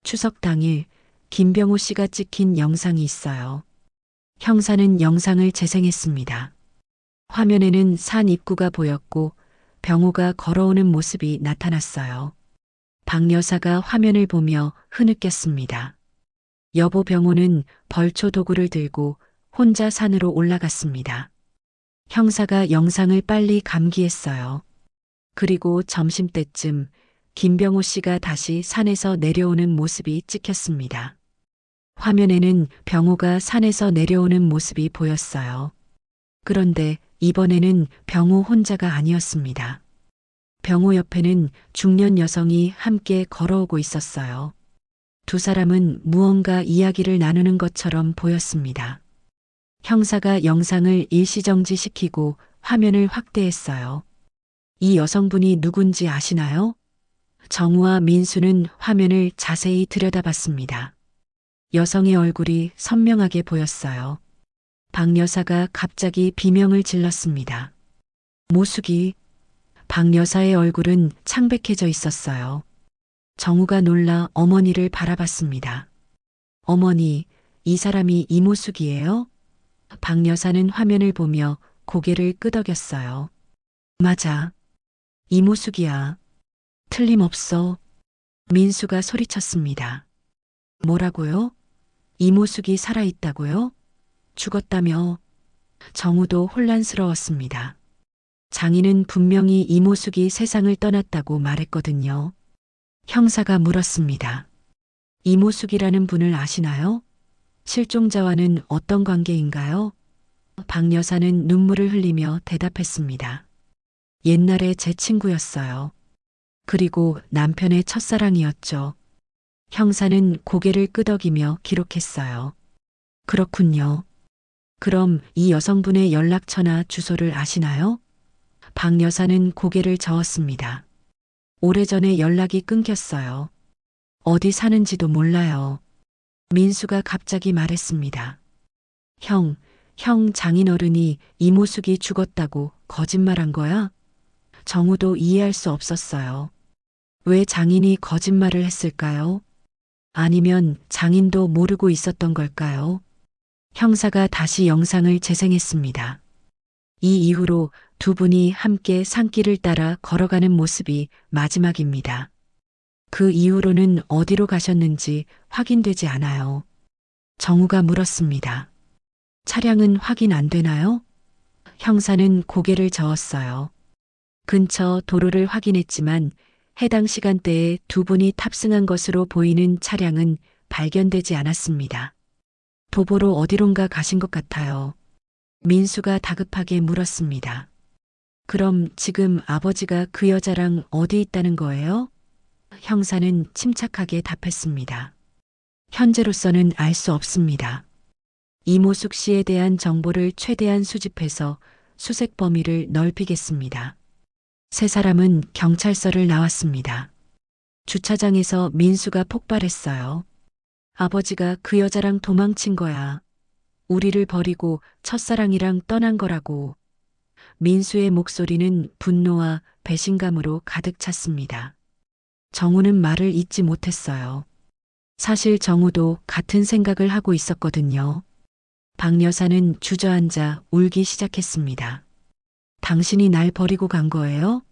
추석 당일 김병호 씨가 찍힌 영상이 있어요. 형사는 영상을 재생했습니다. 화면에는 산 입구가 보였고 병호가 걸어오는 모습이 나타났어요. 박 여사가 화면을 보며 흐느꼈습니다. 여보 병호는 벌초 도구를 들고 혼자 산으로 올라갔습니다. 형사가 영상을 빨리 감기했어요. 그리고 점심때쯤 김병호 씨가 다시 산에서 내려오는 모습이 찍혔습니다. 화면에는 병호가 산에서 내려오는 모습이 보였어요. 그런데 이번에는 병호 혼자가 아니었습니다. 병호 옆에는 중년 여성이 함께 걸어오고 있었어요. 두 사람은 무언가 이야기를 나누는 것처럼 보였습니다. 형사가 영상을 일시정지시키고 화면을 확대했어요. 이 여성분이 누군지 아시나요? 정우와 민수는 화면을 자세히 들여다봤습니다. 여성의 얼굴이 선명하게 보였어요. 박 여사가 갑자기 비명을 질렀습니다. 모숙이. 박 여사의 얼굴은 창백해져 있었어요. 정우가 놀라 어머니를 바라봤습니다. 어머니, 이 사람이 이모숙이에요? 박 여사는 화면을 보며 고개를 끄덕였어요. 맞아. 이모숙이야. 틀림없어. 민수가 소리쳤습니다. 뭐라고요? 이모숙이 살아있다고요? 죽었다며? 정우도 혼란스러웠습니다. 장인은 분명히 이모숙이 세상을 떠났다고 말했거든요. 형사가 물었습니다. 이모숙이라는 분을 아시나요? 실종자와는 어떤 관계인가요? 박 여사는 눈물을 흘리며 대답했습니다. 옛날에 제 친구였어요. 그리고 남편의 첫사랑이었죠. 형사는 고개를 끄덕이며 기록했어요. 그렇군요. 그럼 이 여성분의 연락처나 주소를 아시나요? 박 여사는 고개를 저었습니다. 오래전에 연락이 끊겼어요. 어디 사는지도 몰라요. 민수가 갑자기 말했습니다. 형 장인어른이 이모숙이 죽었다고 거짓말한 거야? 정우도 이해할 수 없었어요. 왜 장인이 거짓말을 했을까요? 아니면 장인도 모르고 있었던 걸까요? 형사가 다시 영상을 재생했습니다. 이 이후로 두 분이 함께 산길을 따라 걸어가는 모습이 마지막입니다. 그 이후로는 어디로 가셨는지 확인되지 않아요. 정우가 물었습니다. 차량은 확인 안 되나요? 형사는 고개를 저었어요. 근처 도로를 확인했지만 해당 시간대에 두 분이 탑승한 것으로 보이는 차량은 발견되지 않았습니다. 도보로 어디론가 가신 것 같아요. 민수가 다급하게 물었습니다. 그럼 지금 아버지가 그 여자랑 어디 있다는 거예요? 형사는 침착하게 답했습니다. 현재로서는 알 수 없습니다. 이모숙 씨에 대한 정보를 최대한 수집해서 수색 범위를 넓히겠습니다. 세 사람은 경찰서를 나왔습니다. 주차장에서 민수가 폭발했어요. 아버지가 그 여자랑 도망친 거야. 우리를 버리고 첫사랑이랑 떠난 거라고. 민수의 목소리는 분노와 배신감으로 가득 찼습니다. 정우는 말을 잇지 못했어요. 사실 정우도 같은 생각을 하고 있었거든요. 박 여사는 주저앉아 울기 시작했습니다. 당신이 날 버리고 간 거예요?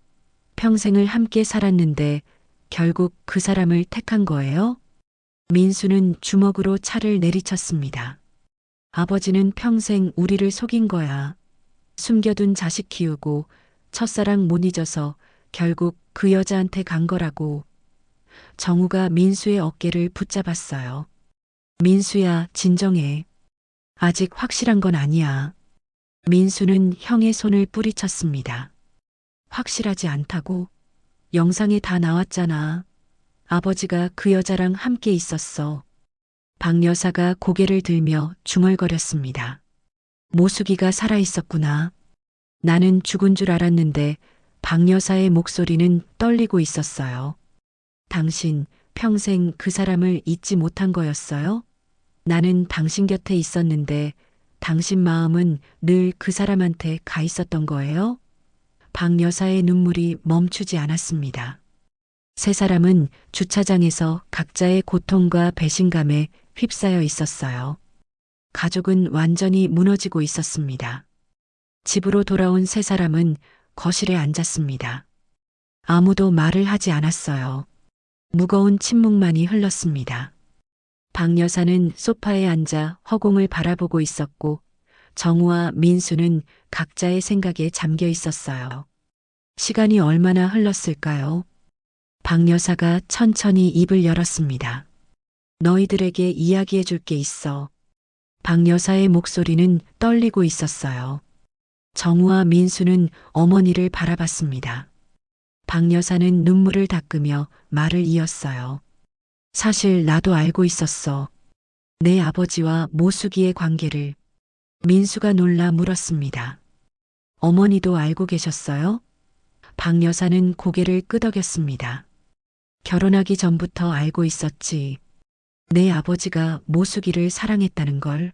평생을 함께 살았는데 결국 그 사람을 택한 거예요? 민수는 주먹으로 차를 내리쳤습니다. 아버지는 평생 우리를 속인 거야. 숨겨둔 자식 키우고 첫사랑 못 잊어서 결국 그 여자한테 간 거라고. 정우가 민수의 어깨를 붙잡았어요. 민수야, 진정해. 아직 확실한 건 아니야. 민수는 형의 손을 뿌리쳤습니다. 확실하지 않다고? 영상에 다 나왔잖아. 아버지가 그 여자랑 함께 있었어. 박 여사가 고개를 들며 중얼거렸습니다. 모숙이가 살아있었구나. 나는 죽은 줄 알았는데 박 여사의 목소리는 떨리고 있었어요. 당신 평생 그 사람을 잊지 못한 거였어요? 나는 당신 곁에 있었는데 당신 마음은 늘 그 사람한테 가 있었던 거예요? 박 여사의 눈물이 멈추지 않았습니다. 세 사람은 주차장에서 각자의 고통과 배신감에 휩싸여 있었어요. 가족은 완전히 무너지고 있었습니다. 집으로 돌아온 세 사람은 거실에 앉았습니다. 아무도 말을 하지 않았어요. 무거운 침묵만이 흘렀습니다. 박 여사는 소파에 앉아 허공을 바라보고 있었고 정우와 민수는 각자의 생각에 잠겨 있었어요. 시간이 얼마나 흘렀을까요? 박 여사가 천천히 입을 열었습니다. 너희들에게 이야기해 줄 게 있어. 박 여사의 목소리는 떨리고 있었어요. 정우와 민수는 어머니를 바라봤습니다. 박 여사는 눈물을 닦으며 말을 이었어요. 사실 나도 알고 있었어. 내 아버지와 모수기의 관계를. 민수가 놀라 물었습니다. 어머니도 알고 계셨어요? 박 여사는 고개를 끄덕였습니다. 결혼하기 전부터 알고 있었지. 내 아버지가 모수기를 사랑했다는 걸.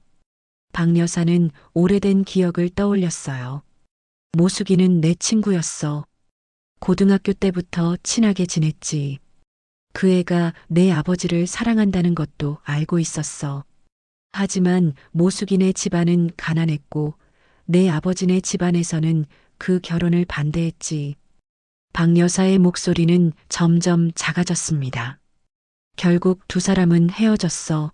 박 여사는 오래된 기억을 떠올렸어요. 모수기는 내 친구였어. 고등학교 때부터 친하게 지냈지. 그 애가 내 아버지를 사랑한다는 것도 알고 있었어. 하지만 모수기네 집안은 가난했고 내 아버지네 집안에서는 그 결혼을 반대했지. 박 여사의 목소리는 점점 작아졌습니다. 결국 두 사람은 헤어졌어.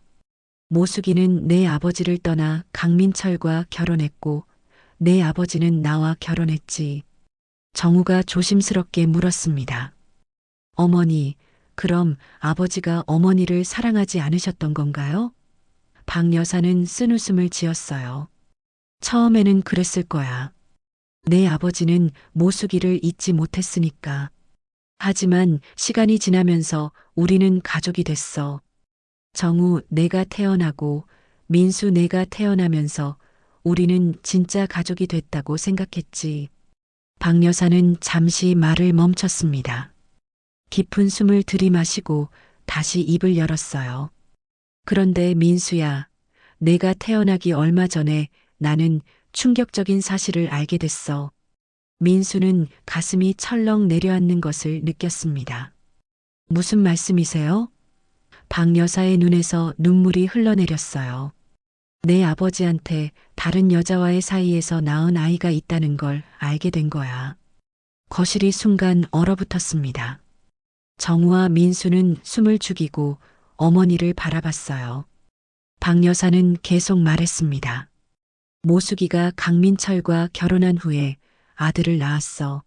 모수기는 내 아버지를 떠나 강민철과 결혼했고 내 아버지는 나와 결혼했지. 정우가 조심스럽게 물었습니다. 어머니, 그럼 아버지가 어머니를 사랑하지 않으셨던 건가요? 박 여사는 쓴웃음을 지었어요. 처음에는 그랬을 거야. 내 아버지는 모수기를 잊지 못했으니까. 하지만 시간이 지나면서 우리는 가족이 됐어. 정우 내가 태어나고 민수 내가 태어나면서 우리는 진짜 가족이 됐다고 생각했지. 박 여사는 잠시 말을 멈췄습니다. 깊은 숨을 들이마시고 다시 입을 열었어요. 그런데 민수야, 내가 태어나기 얼마 전에 나는 충격적인 사실을 알게 됐어. 민수는 가슴이 철렁 내려앉는 것을 느꼈습니다. 무슨 말씀이세요? 박 여사의 눈에서 눈물이 흘러내렸어요. 내 아버지한테 다른 여자와의 사이에서 낳은 아이가 있다는 걸 알게 된 거야. 거실이 순간 얼어붙었습니다. 정우와 민수는 숨을 죽이고 어머니를 바라봤어요. 박 여사는 계속 말했습니다. 모수기가 강민철과 결혼한 후에 아들을 낳았어.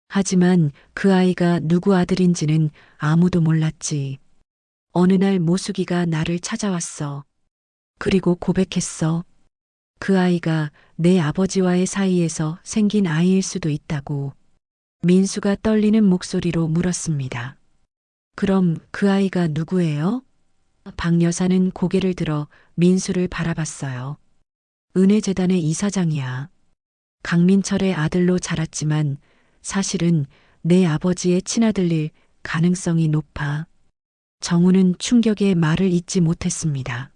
하지만 그 아이가 누구 아들인지는 아무도 몰랐지. 어느 날 모수기가 나를 찾아왔어. 그리고 고백했어. 그 아이가 내 아버지와의 사이에서 생긴 아이일 수도 있다고. 민수가 떨리는 목소리로 물었습니다. 그럼 그 아이가 누구예요? 박 여사는 고개를 들어 민수를 바라봤어요. 은혜재단의 이사장이야. 강민철의 아들로 자랐지만 사실은 내 아버지의 친아들일 가능성이 높아. 정우는 충격에 말을 잇지 못했습니다.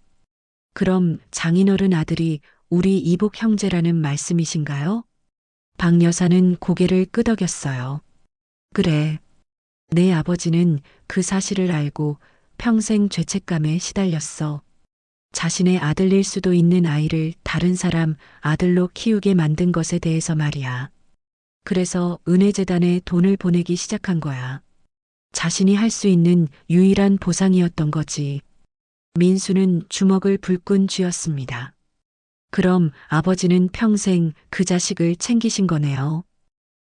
그럼 장인어른 아들이 우리 이복 형제라는 말씀이신가요? 박 여사는 고개를 끄덕였어요. 그래. 내 아버지는 그 사실을 알고 평생 죄책감에 시달렸어. 자신의 아들일 수도 있는 아이를 다른 사람 아들로 키우게 만든 것에 대해서 말이야. 그래서 은혜재단에 돈을 보내기 시작한 거야. 자신이 할 수 있는 유일한 보상이었던 거지. 민수는 주먹을 불끈 쥐었습니다. 그럼 아버지는 평생 그 자식을 챙기신 거네요.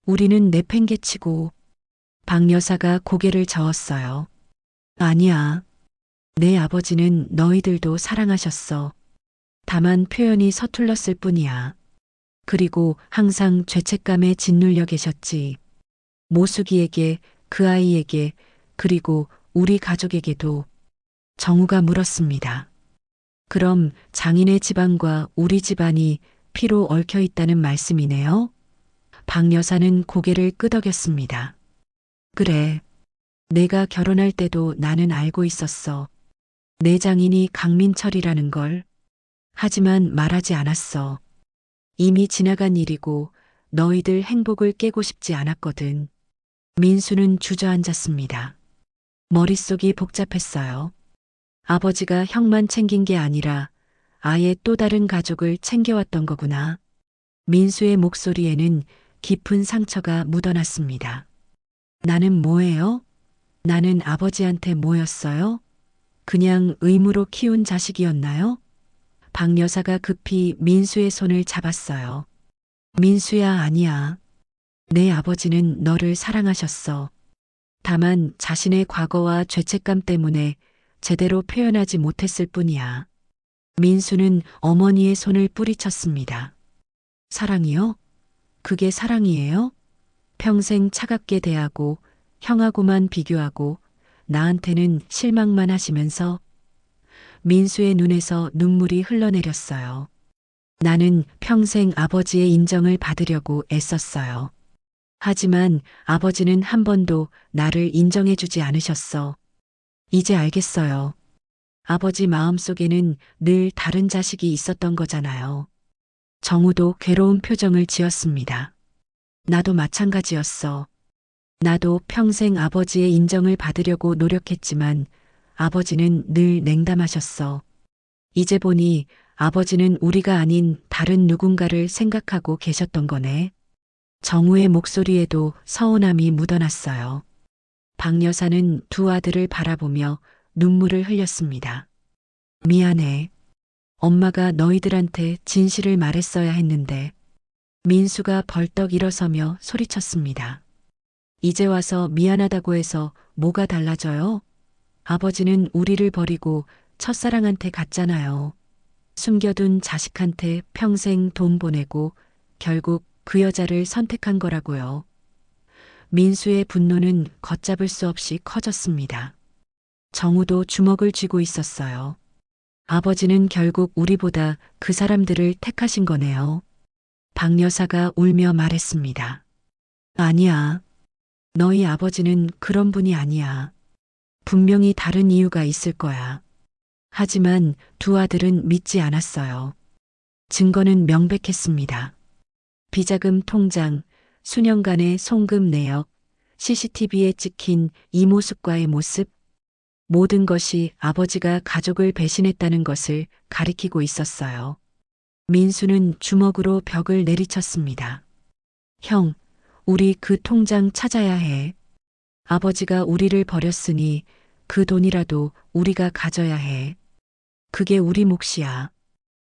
우리는 내팽개치고. 박 여사가 고개를 저었어요. 아니야. 내 아버지는 너희들도 사랑하셨어. 다만 표현이 서툴렀을 뿐이야. 그리고 항상 죄책감에 짓눌려 계셨지. 모수기에게, 그 아이에게, 그리고 우리 가족에게도. 정우가 물었습니다. 그럼 장인의 집안과 우리 집안이 피로 얽혀 있다는 말씀이네요? 박 여사는 고개를 끄덕였습니다. 그래. 내가 결혼할 때도 나는 알고 있었어. 내 장인이 강민철이라는 걸. 하지만 말하지 않았어. 이미 지나간 일이고 너희들 행복을 깨고 싶지 않았거든. 민수는 주저앉았습니다. 머릿속이 복잡했어요. 아버지가 형만 챙긴 게 아니라 아예 또 다른 가족을 챙겨왔던 거구나. 민수의 목소리에는 깊은 상처가 묻어났습니다. 나는 뭐예요? 나는 아버지한테 뭐였어요? 그냥 의무로 키운 자식이었나요? 박 여사가 급히 민수의 손을 잡았어요. 민수야, 아니야. 내 아버지는 너를 사랑하셨어. 다만 자신의 과거와 죄책감 때문에 제대로 표현하지 못했을 뿐이야. 민수는 어머니의 손을 뿌리쳤습니다. 사랑이요? 그게 사랑이에요? 평생 차갑게 대하고 형하고만 비교하고 나한테는 실망만 하시면서 민수의 눈에서 눈물이 흘러내렸어요. 나는 평생 아버지의 인정을 받으려고 애썼어요. 하지만 아버지는 한 번도 나를 인정해주지 않으셨어. 이제 알겠어요. 아버지 마음속에는 늘 다른 자식이 있었던 거잖아요. 정우도 괴로운 표정을 지었습니다. 나도 마찬가지였어. 나도 평생 아버지의 인정을 받으려고 노력했지만 아버지는 늘 냉담하셨어. 이제 보니 아버지는 우리가 아닌 다른 누군가를 생각하고 계셨던 거네. 정우의 목소리에도 서운함이 묻어났어요. 박 여사는 두 아들을 바라보며 눈물을 흘렸습니다. 미안해. 엄마가 너희들한테 진실을 말했어야 했는데. 민수가 벌떡 일어서며 소리쳤습니다. 이제 와서 미안하다고 해서 뭐가 달라져요? 아버지는 우리를 버리고 첫사랑한테 갔잖아요. 숨겨둔 자식한테 평생 돈 보내고 결국 그 여자를 선택한 거라고요. 민수의 분노는 걷잡을 수 없이 커졌습니다. 정우도 주먹을 쥐고 있었어요. 아버지는 결국 우리보다 그 사람들을 택하신 거네요. 박 여사가 울며 말했습니다. 아니야. 너희 아버지는 그런 분이 아니야. 분명히 다른 이유가 있을 거야. 하지만 두 아들은 믿지 않았어요. 증거는 명백했습니다. 비자금 통장, 수년간의 송금 내역, CCTV에 찍힌 이 모습과의 모습, 모든 것이 아버지가 가족을 배신했다는 것을 가리키고 있었어요. 민수는 주먹으로 벽을 내리쳤습니다. 형, 우리 그 통장 찾아야 해. 아버지가 우리를 버렸으니 그 돈이라도 우리가 가져야 해. 그게 우리 몫이야.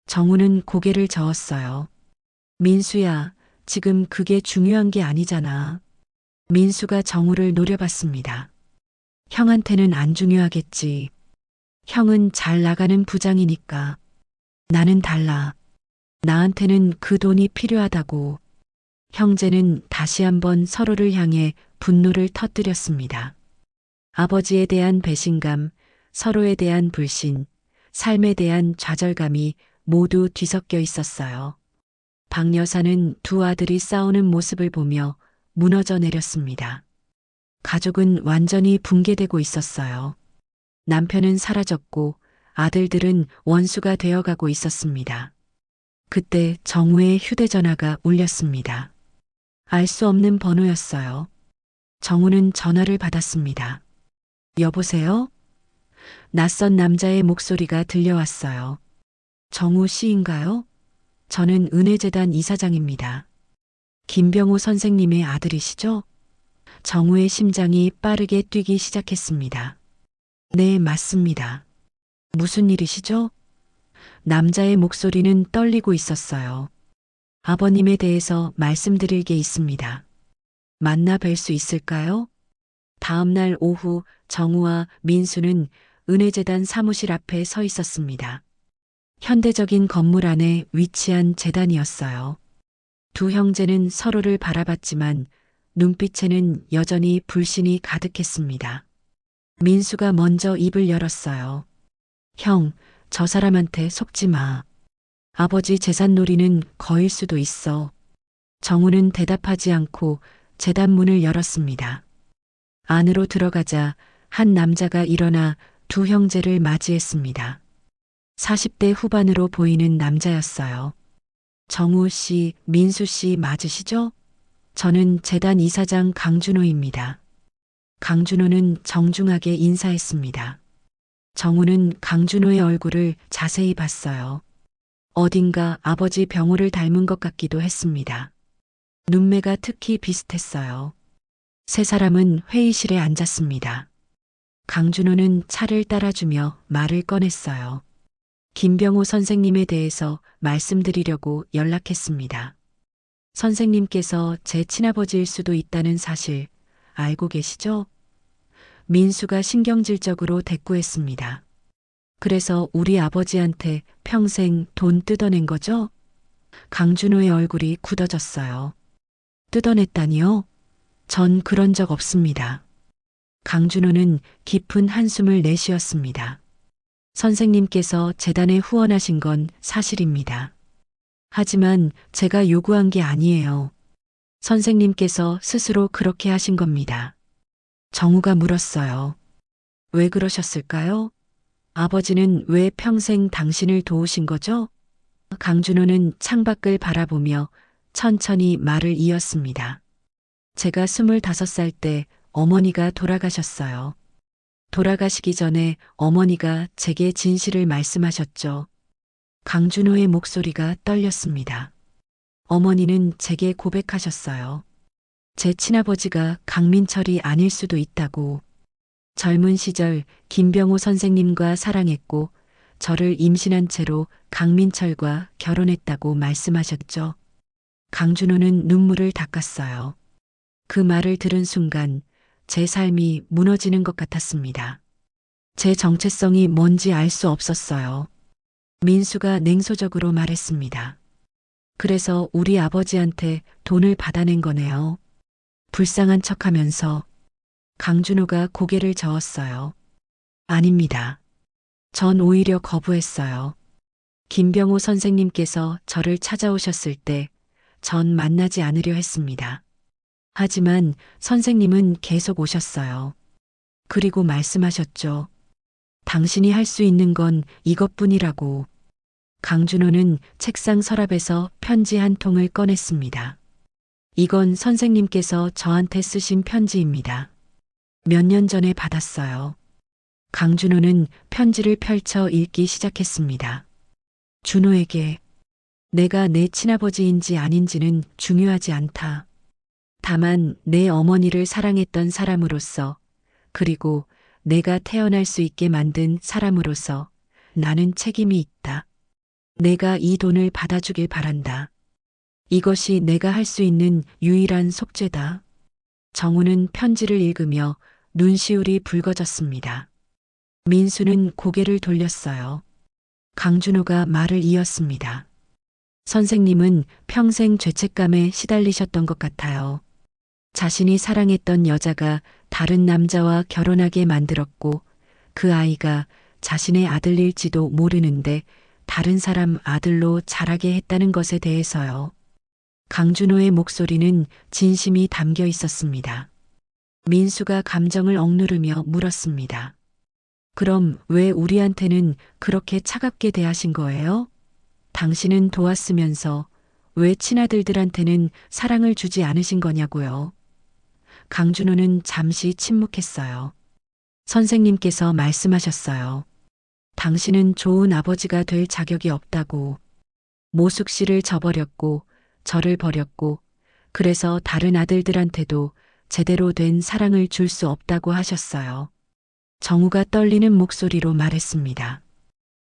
정우는 고개를 저었어요. 민수야, 지금 그게 중요한 게 아니잖아. 민수가 정우를 노려봤습니다. 형한테는 안 중요하겠지. 형은 잘 나가는 부장이니까. 나는 달라. 나한테는 그 돈이 필요하다고. 형제는 다시 한번 서로를 향해 분노를 터뜨렸습니다. 아버지에 대한 배신감, 서로에 대한 불신, 삶에 대한 좌절감이 모두 뒤섞여 있었어요. 박 여사는 두 아들이 싸우는 모습을 보며 무너져 내렸습니다. 가족은 완전히 붕괴되고 있었어요. 남편은 사라졌고 아들들은 원수가 되어가고 있었습니다. 그때 정우의 휴대전화가 울렸습니다. 알 수 없는 번호였어요. 정우는 전화를 받았습니다. 여보세요? 낯선 남자의 목소리가 들려왔어요. 정우 씨인가요? 저는 은혜재단 이사장입니다. 김병호 선생님의 아들이시죠? 정우의 심장이 빠르게 뛰기 시작했습니다. 네, 맞습니다. 무슨 일이시죠? 남자의 목소리는 떨리고 있었어요. 아버님에 대해서 말씀드릴 게 있습니다. 만나 뵐 수 있을까요? 다음 날 오후 정우와 민수는 은혜재단 사무실 앞에 서 있었습니다. 현대적인 건물 안에 위치한 재단이었어요. 두 형제는 서로를 바라봤지만 눈빛에는 여전히 불신이 가득했습니다. 민수가 먼저 입을 열었어요. 형, 저 사람한테 속지 마. 아버지 재산놀이는 거일 수도 있어. 정우는 대답하지 않고 재단 문을 열었습니다. 안으로 들어가자 한 남자가 일어나 두 형제를 맞이했습니다. 40대 후반으로 보이는 남자였어요. 정우 씨, 민수 씨 맞으시죠? 저는 재단 이사장 강준호입니다. 강준호는 정중하게 인사했습니다. 정우는 강준호의 얼굴을 자세히 봤어요. 어딘가 아버지 병호를 닮은 것 같기도 했습니다. 눈매가 특히 비슷했어요. 세 사람은 회의실에 앉았습니다. 강준호는 차를 따라주며 말을 꺼냈어요. 김병호 선생님에 대해서 말씀드리려고 연락했습니다. 선생님께서 제 친아버지일 수도 있다는 사실 알고 계시죠? 민수가 신경질적으로 대꾸했습니다. 그래서 우리 아버지한테 평생 돈 뜯어낸 거죠? 강준호의 얼굴이 굳어졌어요. 뜯어냈다니요? 전 그런 적 없습니다. 강준호는 깊은 한숨을 내쉬었습니다. 선생님께서 재단에 후원하신 건 사실입니다. 하지만 제가 요구한 게 아니에요. 선생님께서 스스로 그렇게 하신 겁니다. 정우가 물었어요. 왜 그러셨을까요? 아버지는 왜 평생 당신을 도우신 거죠? 강준호는 창밖을 바라보며 천천히 말을 이었습니다. 제가 25살 때 어머니가 돌아가셨어요. 돌아가시기 전에 어머니가 제게 진실을 말씀하셨죠. 강준호의 목소리가 떨렸습니다. 어머니는 제게 고백하셨어요. 제 친아버지가 강민철이 아닐 수도 있다고. 젊은 시절 김병호 선생님과 사랑했고 저를 임신한 채로 강민철과 결혼했다고 말씀하셨죠. 강준호는 눈물을 닦았어요. 그 말을 들은 순간 제 삶이 무너지는 것 같았습니다. 제 정체성이 뭔지 알 수 없었어요. 민수가 냉소적으로 말했습니다. 그래서 우리 아버지한테 돈을 받아낸 거네요. 불쌍한 척하면서 강준호가 고개를 저었어요. 아닙니다. 전 오히려 거부했어요. 김병호 선생님께서 저를 찾아오셨을 때 전 만나지 않으려 했습니다. 하지만 선생님은 계속 오셨어요. 그리고 말씀하셨죠. 당신이 할 수 있는 건 이것뿐이라고. 강준호는 책상 서랍에서 편지 한 통을 꺼냈습니다. 이건 선생님께서 저한테 쓰신 편지입니다. 몇 년 전에 받았어요. 강준호는 편지를 펼쳐 읽기 시작했습니다. 준호에게 내가 내 친아버지인지 아닌지는 중요하지 않다. 다만 내 어머니를 사랑했던 사람으로서 그리고 내가 태어날 수 있게 만든 사람으로서 나는 책임이 있다. 내가 이 돈을 받아주길 바란다. 이것이 내가 할 수 있는 유일한 속죄다. 정우는 편지를 읽으며 눈시울이 붉어졌습니다. 민수는 고개를 돌렸어요. 강준호가 말을 이었습니다. 선생님은 평생 죄책감에 시달리셨던 것 같아요. 자신이 사랑했던 여자가 다른 남자와 결혼하게 만들었고 그 아이가 자신의 아들일지도 모르는데 다른 사람 아들로 자라게 했다는 것에 대해서요. 강준호의 목소리는 진심이 담겨 있었습니다. 민수가 감정을 억누르며 물었습니다. 그럼 왜 우리한테는 그렇게 차갑게 대하신 거예요? 당신은 도왔으면서 왜 친아들들한테는 사랑을 주지 않으신 거냐고요. 강준호는 잠시 침묵했어요. 선생님께서 말씀하셨어요. 당신은 좋은 아버지가 될 자격이 없다고. 모숙 씨를 저버렸고 저를 버렸고 그래서 다른 아들들한테도 제대로 된 사랑을 줄 수 없다고 하셨어요. 정우가 떨리는 목소리로 말했습니다.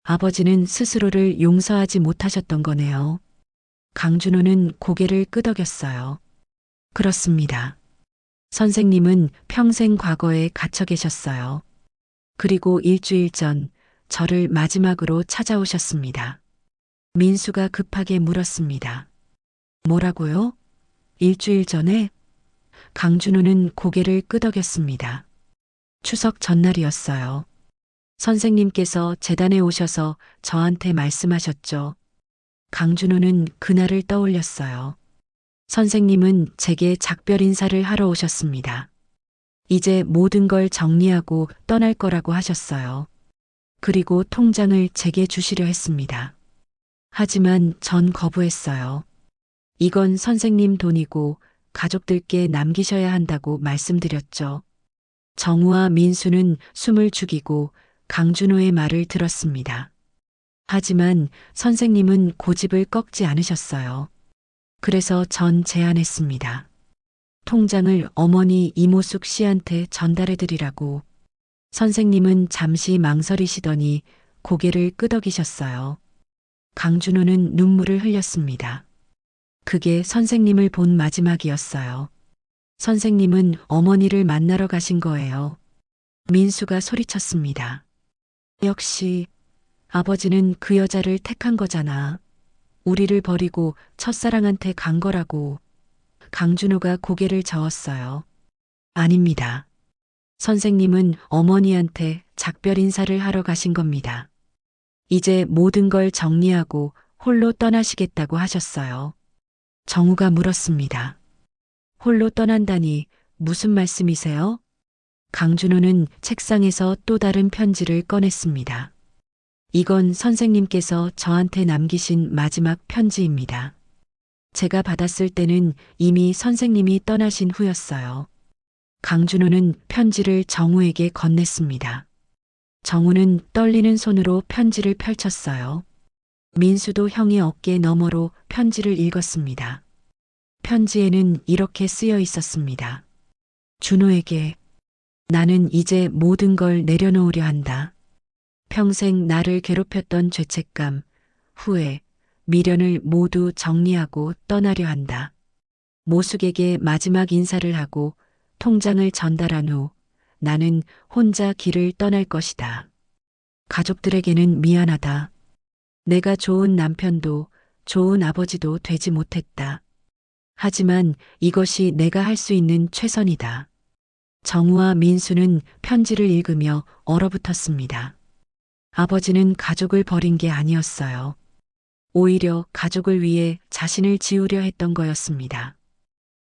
아버지는 스스로를 용서하지 못하셨던 거네요. 강준호는 고개를 끄덕였어요. 그렇습니다. 선생님은 평생 과거에 갇혀 계셨어요. 그리고 일주일 전 저를 마지막으로 찾아오셨습니다. 민수가 급하게 물었습니다. 뭐라고요? 일주일 전에? 강준호는 고개를 끄덕였습니다. 추석 전날이었어요. 선생님께서 재단에 오셔서 저한테 말씀하셨죠. 강준호는 그날을 떠올렸어요. 선생님은 제게 작별 인사를 하러 오셨습니다. 이제 모든 걸 정리하고 떠날 거라고 하셨어요. 그리고 통장을 제게 주시려 했습니다. 하지만 전 거부했어요. 이건 선생님 돈이고 가족들께 남기셔야 한다고 말씀드렸죠. 정우와 민수는 숨을 죽이고 강준호의 말을 들었습니다. 하지만 선생님은 고집을 꺾지 않으셨어요. 그래서 전 제안했습니다. 통장을 어머니 이모숙 씨한테 전달해드리라고. 선생님은 잠시 망설이시더니 고개를 끄덕이셨어요. 강준호는 눈물을 흘렸습니다. 그게 선생님을 본 마지막이었어요. 선생님은 어머니를 만나러 가신 거예요. 민수가 소리쳤습니다. 역시 아버지는 그 여자를 택한 거잖아. 우리를 버리고 첫사랑한테 간 거라고. 강준호가 고개를 저었어요. 아닙니다. 선생님은 어머니한테 작별 인사를 하러 가신 겁니다. 이제 모든 걸 정리하고 홀로 떠나시겠다고 하셨어요. 정우가 물었습니다. 홀로 떠난다니 무슨 말씀이세요? 강준호는 책상에서 또 다른 편지를 꺼냈습니다. 이건 선생님께서 저한테 남기신 마지막 편지입니다. 제가 받았을 때는 이미 선생님이 떠나신 후였어요. 강준호는 편지를 정우에게 건넸습니다. 정우는 떨리는 손으로 편지를 펼쳤어요. 민수도 형의 어깨 너머로 편지를 읽었습니다. 편지에는 이렇게 쓰여 있었습니다. 준호에게 나는 이제 모든 걸 내려놓으려 한다. 평생 나를 괴롭혔던 죄책감, 후회, 미련을 모두 정리하고 떠나려 한다. 모숙에게 마지막 인사를 하고 통장을 전달한 후 나는 혼자 길을 떠날 것이다. 가족들에게는 미안하다. 내가 좋은 남편도 좋은 아버지도 되지 못했다. 하지만 이것이 내가 할 수 있는 최선이다. 정우와 민수는 편지를 읽으며 얼어붙었습니다. 아버지는 가족을 버린 게 아니었어요. 오히려 가족을 위해 자신을 지우려 했던 거였습니다.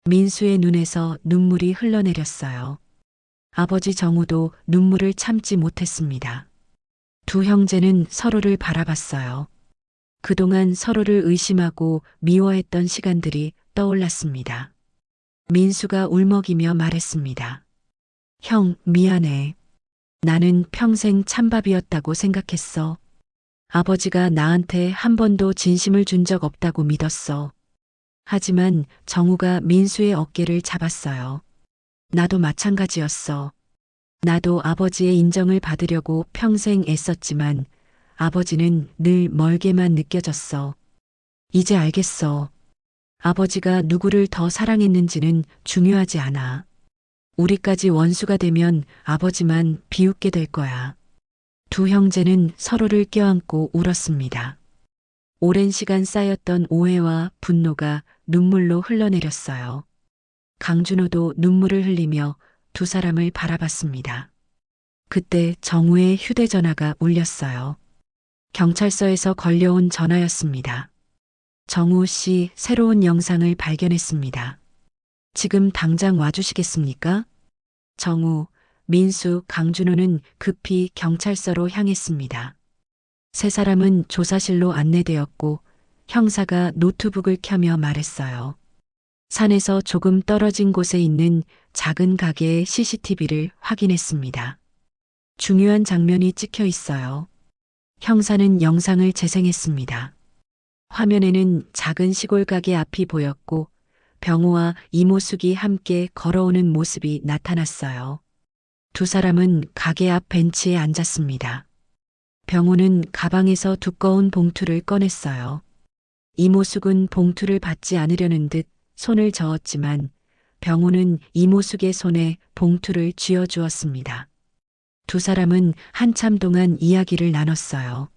민수의 눈에서 눈물이 흘러내렸어요. 아버지 정우도 눈물을 참지 못했습니다. 두 형제는 서로를 바라봤어요. 그동안 서로를 의심하고 미워했던 시간들이 떠올랐습니다. 민수가 울먹이며 말했습니다. 형, 미안해. 나는 평생 찬밥이었다고 생각했어. 아버지가 나한테 한 번도 진심을 준 적 없다고 믿었어. 하지만 정우가 민수의 어깨를 잡았어요. 나도 마찬가지였어. 나도 아버지의 인정을 받으려고 평생 애썼지만 아버지는 늘 멀게만 느껴졌어. 이제 알겠어. 아버지가 누구를 더 사랑했는지는 중요하지 않아. 우리까지 원수가 되면 아버지만 비웃게 될 거야. 두 형제는 서로를 껴안고 울었습니다. 오랜 시간 쌓였던 오해와 분노가 눈물로 흘러내렸어요. 강준호도 눈물을 흘리며 두 사람을 바라봤습니다. 그때 정우의 휴대전화가 울렸어요. 경찰서에서 걸려온 전화였습니다. 정우 씨 새로운 영상을 발견했습니다. 지금 당장 와주시겠습니까? 정우, 민수, 강준호는 급히 경찰서로 향했습니다. 세 사람은 조사실로 안내되었고 형사가 노트북을 켜며 말했어요. 산에서 조금 떨어진 곳에 있는 작은 가게의 CCTV를 확인했습니다. 중요한 장면이 찍혀 있어요. 형사는 영상을 재생했습니다. 화면에는 작은 시골 가게 앞이 보였고 병호와 이모숙이 함께 걸어오는 모습이 나타났어요. 두 사람은 가게 앞 벤치에 앉았습니다. 병호는 가방에서 두꺼운 봉투를 꺼냈어요. 이모숙은 봉투를 받지 않으려는 듯 손을 저었지만 병호는 이모숙의 손에 봉투를 쥐어주었습니다. 두 사람은 한참 동안 이야기를 나눴어요.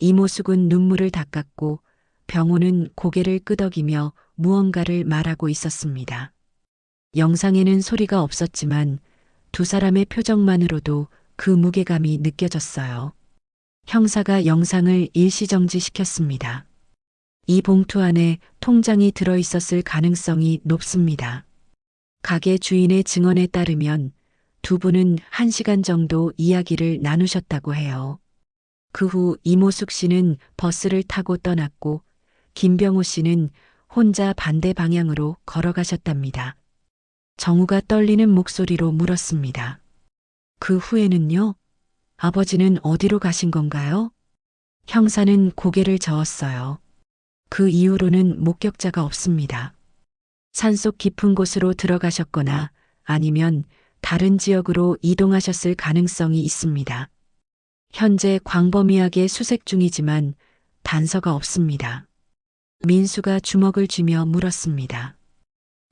이모숙은 눈물을 닦았고 병호는 고개를 끄덕이며 무언가를 말하고 있었습니다. 영상에는 소리가 없었지만 두 사람의 표정만으로도 그 무게감이 느껴졌어요. 형사가 영상을 일시정지시켰습니다. 이 봉투 안에 통장이 들어있었을 가능성이 높습니다. 가게 주인의 증언에 따르면 두 분은 1시간 정도 이야기를 나누셨다고 해요. 그 후 이모숙 씨는 버스를 타고 떠났고 김병호 씨는 혼자 반대 방향으로 걸어가셨답니다. 정우가 떨리는 목소리로 물었습니다. 그 후에는요? 아버지는 어디로 가신 건가요? 형사는 고개를 저었어요. 그 이후로는 목격자가 없습니다. 산속 깊은 곳으로 들어가셨거나 아니면 다른 지역으로 이동하셨을 가능성이 있습니다. 현재 광범위하게 수색 중이지만 단서가 없습니다. 민수가 주먹을 쥐며 물었습니다.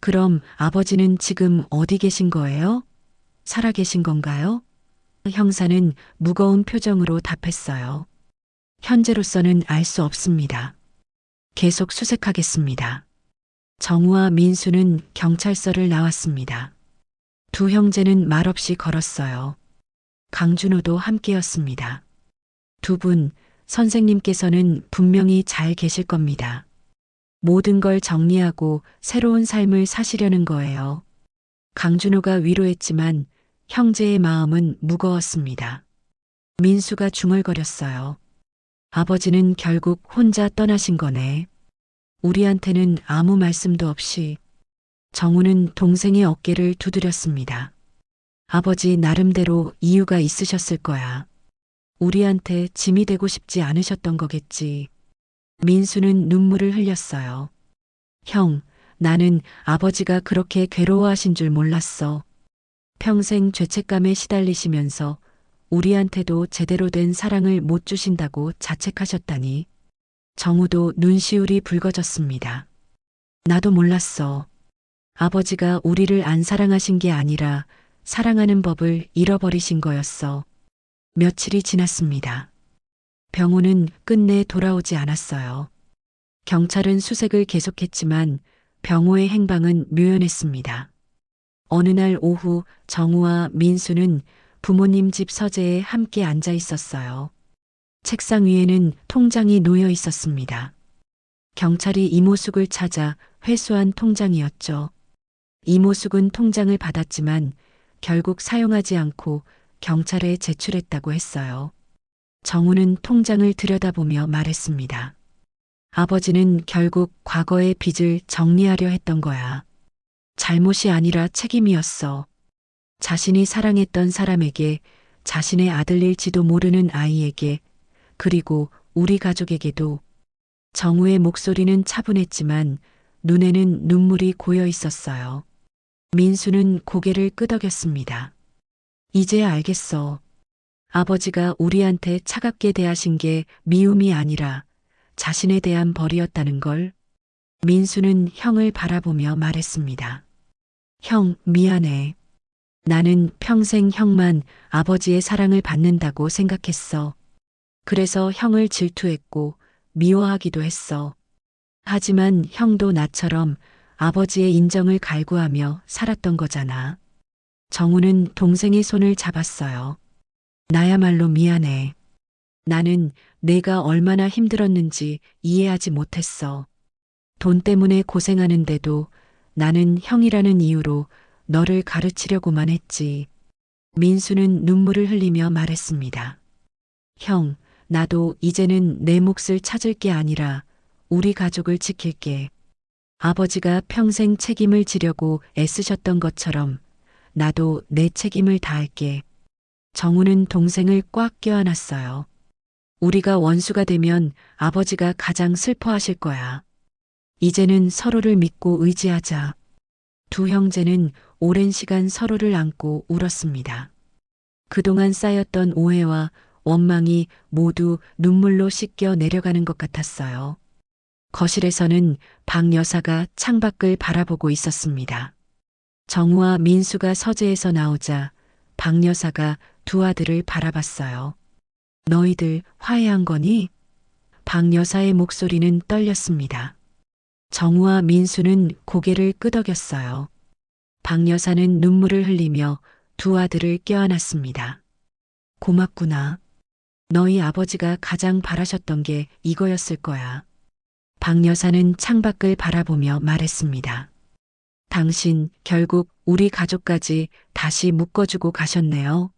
그럼 아버지는 지금 어디 계신 거예요? 살아 계신 건가요? 형사는 무거운 표정으로 답했어요. 현재로서는 알 수 없습니다. 계속 수색하겠습니다. 정우와 민수는 경찰서를 나왔습니다. 두 형제는 말없이 걸었어요. 강준호도 함께였습니다. 두 분, 선생님께서는 분명히 잘 계실 겁니다. 모든 걸 정리하고 새로운 삶을 사시려는 거예요. 강준호가 위로했지만 형제의 마음은 무거웠습니다. 민수가 중얼거렸어요. 아버지는 결국 혼자 떠나신 거네. 우리한테는 아무 말씀도 없이. 정우는 동생의 어깨를 두드렸습니다. 아버지 나름대로 이유가 있으셨을 거야. 우리한테 짐이 되고 싶지 않으셨던 거겠지. 민수는 눈물을 흘렸어요. 형, 나는 아버지가 그렇게 괴로워하신 줄 몰랐어. 평생 죄책감에 시달리시면서 우리한테도 제대로 된 사랑을 못 주신다고 자책하셨다니. 정우도 눈시울이 붉어졌습니다. 나도 몰랐어. 아버지가 우리를 안 사랑하신 게 아니라 사랑하는 법을 잃어버리신 거였어. 며칠이 지났습니다. 병호는 끝내 돌아오지 않았어요. 경찰은 수색을 계속했지만 병호의 행방은 묘연했습니다. 어느 날 오후 정우와 민수는 부모님 집 서재에 함께 앉아 있었어요. 책상 위에는 통장이 놓여 있었습니다. 경찰이 이모숙을 찾아 회수한 통장이었죠. 이모숙은 통장을 받았지만 결국 사용하지 않고 경찰에 제출했다고 했어요. 정우는 통장을 들여다보며 말했습니다. 아버지는 결국 과거의 빚을 정리하려 했던 거야. 잘못이 아니라 책임이었어. 자신이 사랑했던 사람에게, 자신의 아들일지도 모르는 아이에게, 그리고 우리 가족에게도. 정우의 목소리는 차분했지만 눈에는 눈물이 고여 있었어요. 민수는 고개를 끄덕였습니다. 이제야 알겠어. 아버지가 우리한테 차갑게 대하신 게 미움이 아니라 자신에 대한 벌이었다는 걸. 민수는 형을 바라보며 말했습니다. 형, 미안해. 나는 평생 형만 아버지의 사랑을 받는다고 생각했어. 그래서 형을 질투했고 미워하기도 했어. 하지만 형도 나처럼 아버지의 인정을 갈구하며 살았던 거잖아. 정우는 동생의 손을 잡았어요. 나야말로 미안해. 나는 내가 얼마나 힘들었는지 이해하지 못했어. 돈 때문에 고생하는데도 나는 형이라는 이유로 너를 가르치려고만 했지. 민수는 눈물을 흘리며 말했습니다. 형, 나도 이제는 내 몫을 찾을 게 아니라 우리 가족을 지킬게. 아버지가 평생 책임을 지려고 애쓰셨던 것처럼 나도 내 책임을 다할게. 정우는 동생을 꽉 껴안았어요. 우리가 원수가 되면 아버지가 가장 슬퍼하실 거야. 이제는 서로를 믿고 의지하자. 두 형제는 오랜 시간 서로를 안고 울었습니다. 그동안 쌓였던 오해와 원망이 모두 눈물로 씻겨 내려가는 것 같았어요. 거실에서는 박 여사가 창밖을 바라보고 있었습니다. 정우와 민수가 서재에서 나오자 박 여사가 두 아들을 바라봤어요. 너희들 화해한 거니? 박 여사의 목소리는 떨렸습니다. 정우와 민수는 고개를 끄덕였어요. 박 여사는 눈물을 흘리며 두 아들을 껴안았습니다. 고맙구나. 너희 아버지가 가장 바라셨던 게 이거였을 거야. 박 여사는 창밖을 바라보며 말했습니다. 당신 결국 우리 가족까지 다시 묶어주고 가셨네요.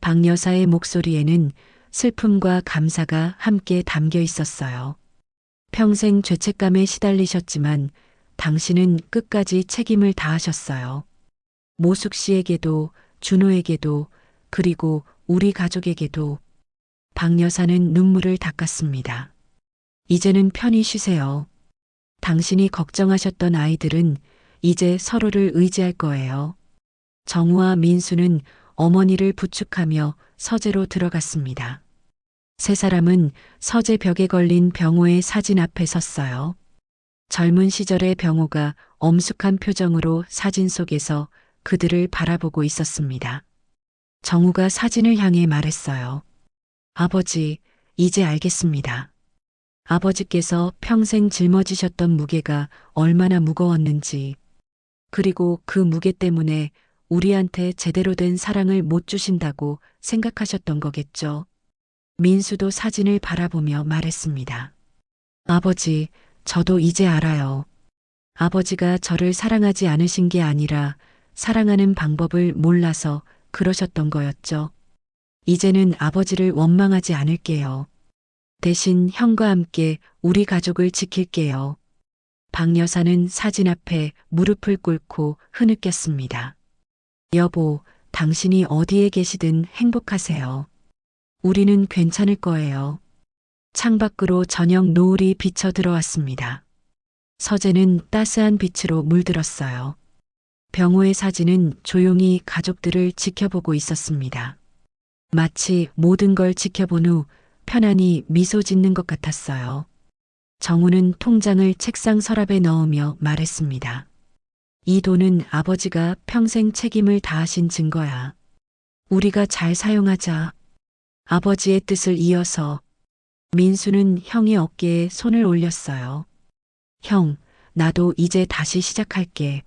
박 여사의 목소리에는 슬픔과 감사가 함께 담겨 있었어요. 평생 죄책감에 시달리셨지만 당신은 끝까지 책임을 다하셨어요. 모숙 씨에게도, 준호에게도, 그리고 우리 가족에게도. 박 여사는 눈물을 닦았습니다. 이제는 편히 쉬세요. 당신이 걱정하셨던 아이들은 이제 서로를 의지할 거예요. 정우와 민수는 어머니를 부축하며 서재로 들어갔습니다. 세 사람은 서재 벽에 걸린 병호의 사진 앞에 섰어요. 젊은 시절의 병호가 엄숙한 표정으로 사진 속에서 그들을 바라보고 있었습니다. 정우가 사진을 향해 말했어요. 아버지, 이제 알겠습니다. 아버지께서 평생 짊어지셨던 무게가 얼마나 무거웠는지, 그리고 그 무게 때문에 우리한테 제대로 된 사랑을 못 주신다고 생각하셨던 거겠죠. 민수도 사진을 바라보며 말했습니다. 아버지, 저도 이제 알아요. 아버지가 저를 사랑하지 않으신 게 아니라 사랑하는 방법을 몰라서 그러셨던 거였죠. 이제는 아버지를 원망하지 않을게요. 대신 형과 함께 우리 가족을 지킬게요. 박 여사는 사진 앞에 무릎을 꿇고 흐느꼈습니다. 여보, 당신이 어디에 계시든 행복하세요. 우리는 괜찮을 거예요. 창밖으로 저녁 노을이 비쳐 들어왔습니다. 서재는 따스한 빛으로 물들었어요. 병호의 사진은 조용히 가족들을 지켜보고 있었습니다. 마치 모든 걸 지켜본 후 편안히 미소 짓는 것 같았어요. 정우는 통장을 책상 서랍에 넣으며 말했습니다. 이 돈은 아버지가 평생 책임을 다하신 증거야. 우리가 잘 사용하자. 아버지의 뜻을 이어서. 민수는 형의 어깨에 손을 올렸어요. 형, 나도 이제 다시 시작할게.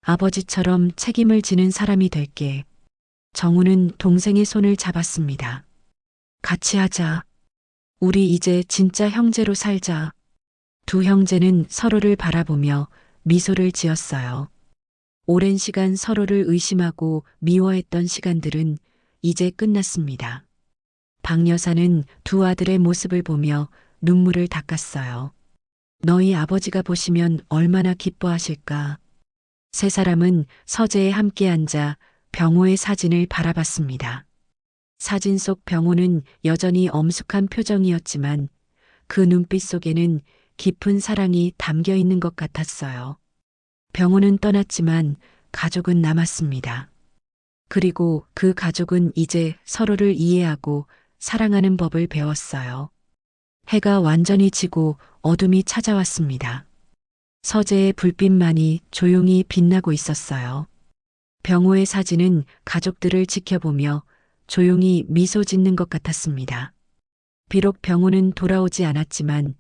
아버지처럼 책임을 지는 사람이 될게. 정우는 동생의 손을 잡았습니다. 같이 하자. 우리 이제 진짜 형제로 살자. 두 형제는 서로를 바라보며 미소를 지었어요. 오랜 시간 서로를 의심하고 미워했던 시간들은 이제 끝났습니다. 박 여사는 두 아들의 모습을 보며 눈물을 닦았어요. 너희 아버지가 보시면 얼마나 기뻐하실까. 세 사람은 서재에 함께 앉아 병호의 사진을 바라봤습니다. 사진 속 병호는 여전히 엄숙한 표정이었지만 그 눈빛 속에는 깊은 사랑이 담겨 있는 것 같았어요. 병호는 떠났지만 가족은 남았습니다. 그리고 그 가족은 이제 서로를 이해하고 사랑하는 법을 배웠어요. 해가 완전히 지고 어둠이 찾아왔습니다. 서재의 불빛만이 조용히 빛나고 있었어요. 병호의 사진은 가족들을 지켜보며 조용히 미소 짓는 것 같았습니다. 비록 병호는 돌아오지 않았지만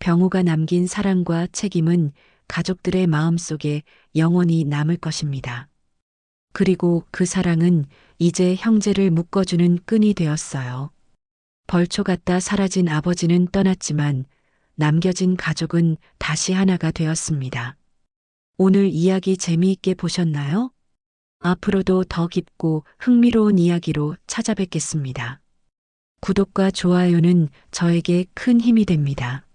병호가 남긴 사랑과 책임은 가족들의 마음속에 영원히 남을 것입니다. 그리고 그 사랑은 이제 형제를 묶어주는 끈이 되었어요. 벌초 같다 사라진 아버지는 떠났지만 남겨진 가족은 다시 하나가 되었습니다. 오늘 이야기 재미있게 보셨나요? 앞으로도 더 깊고 흥미로운 이야기로 찾아뵙겠습니다. 구독과 좋아요는 저에게 큰 힘이 됩니다.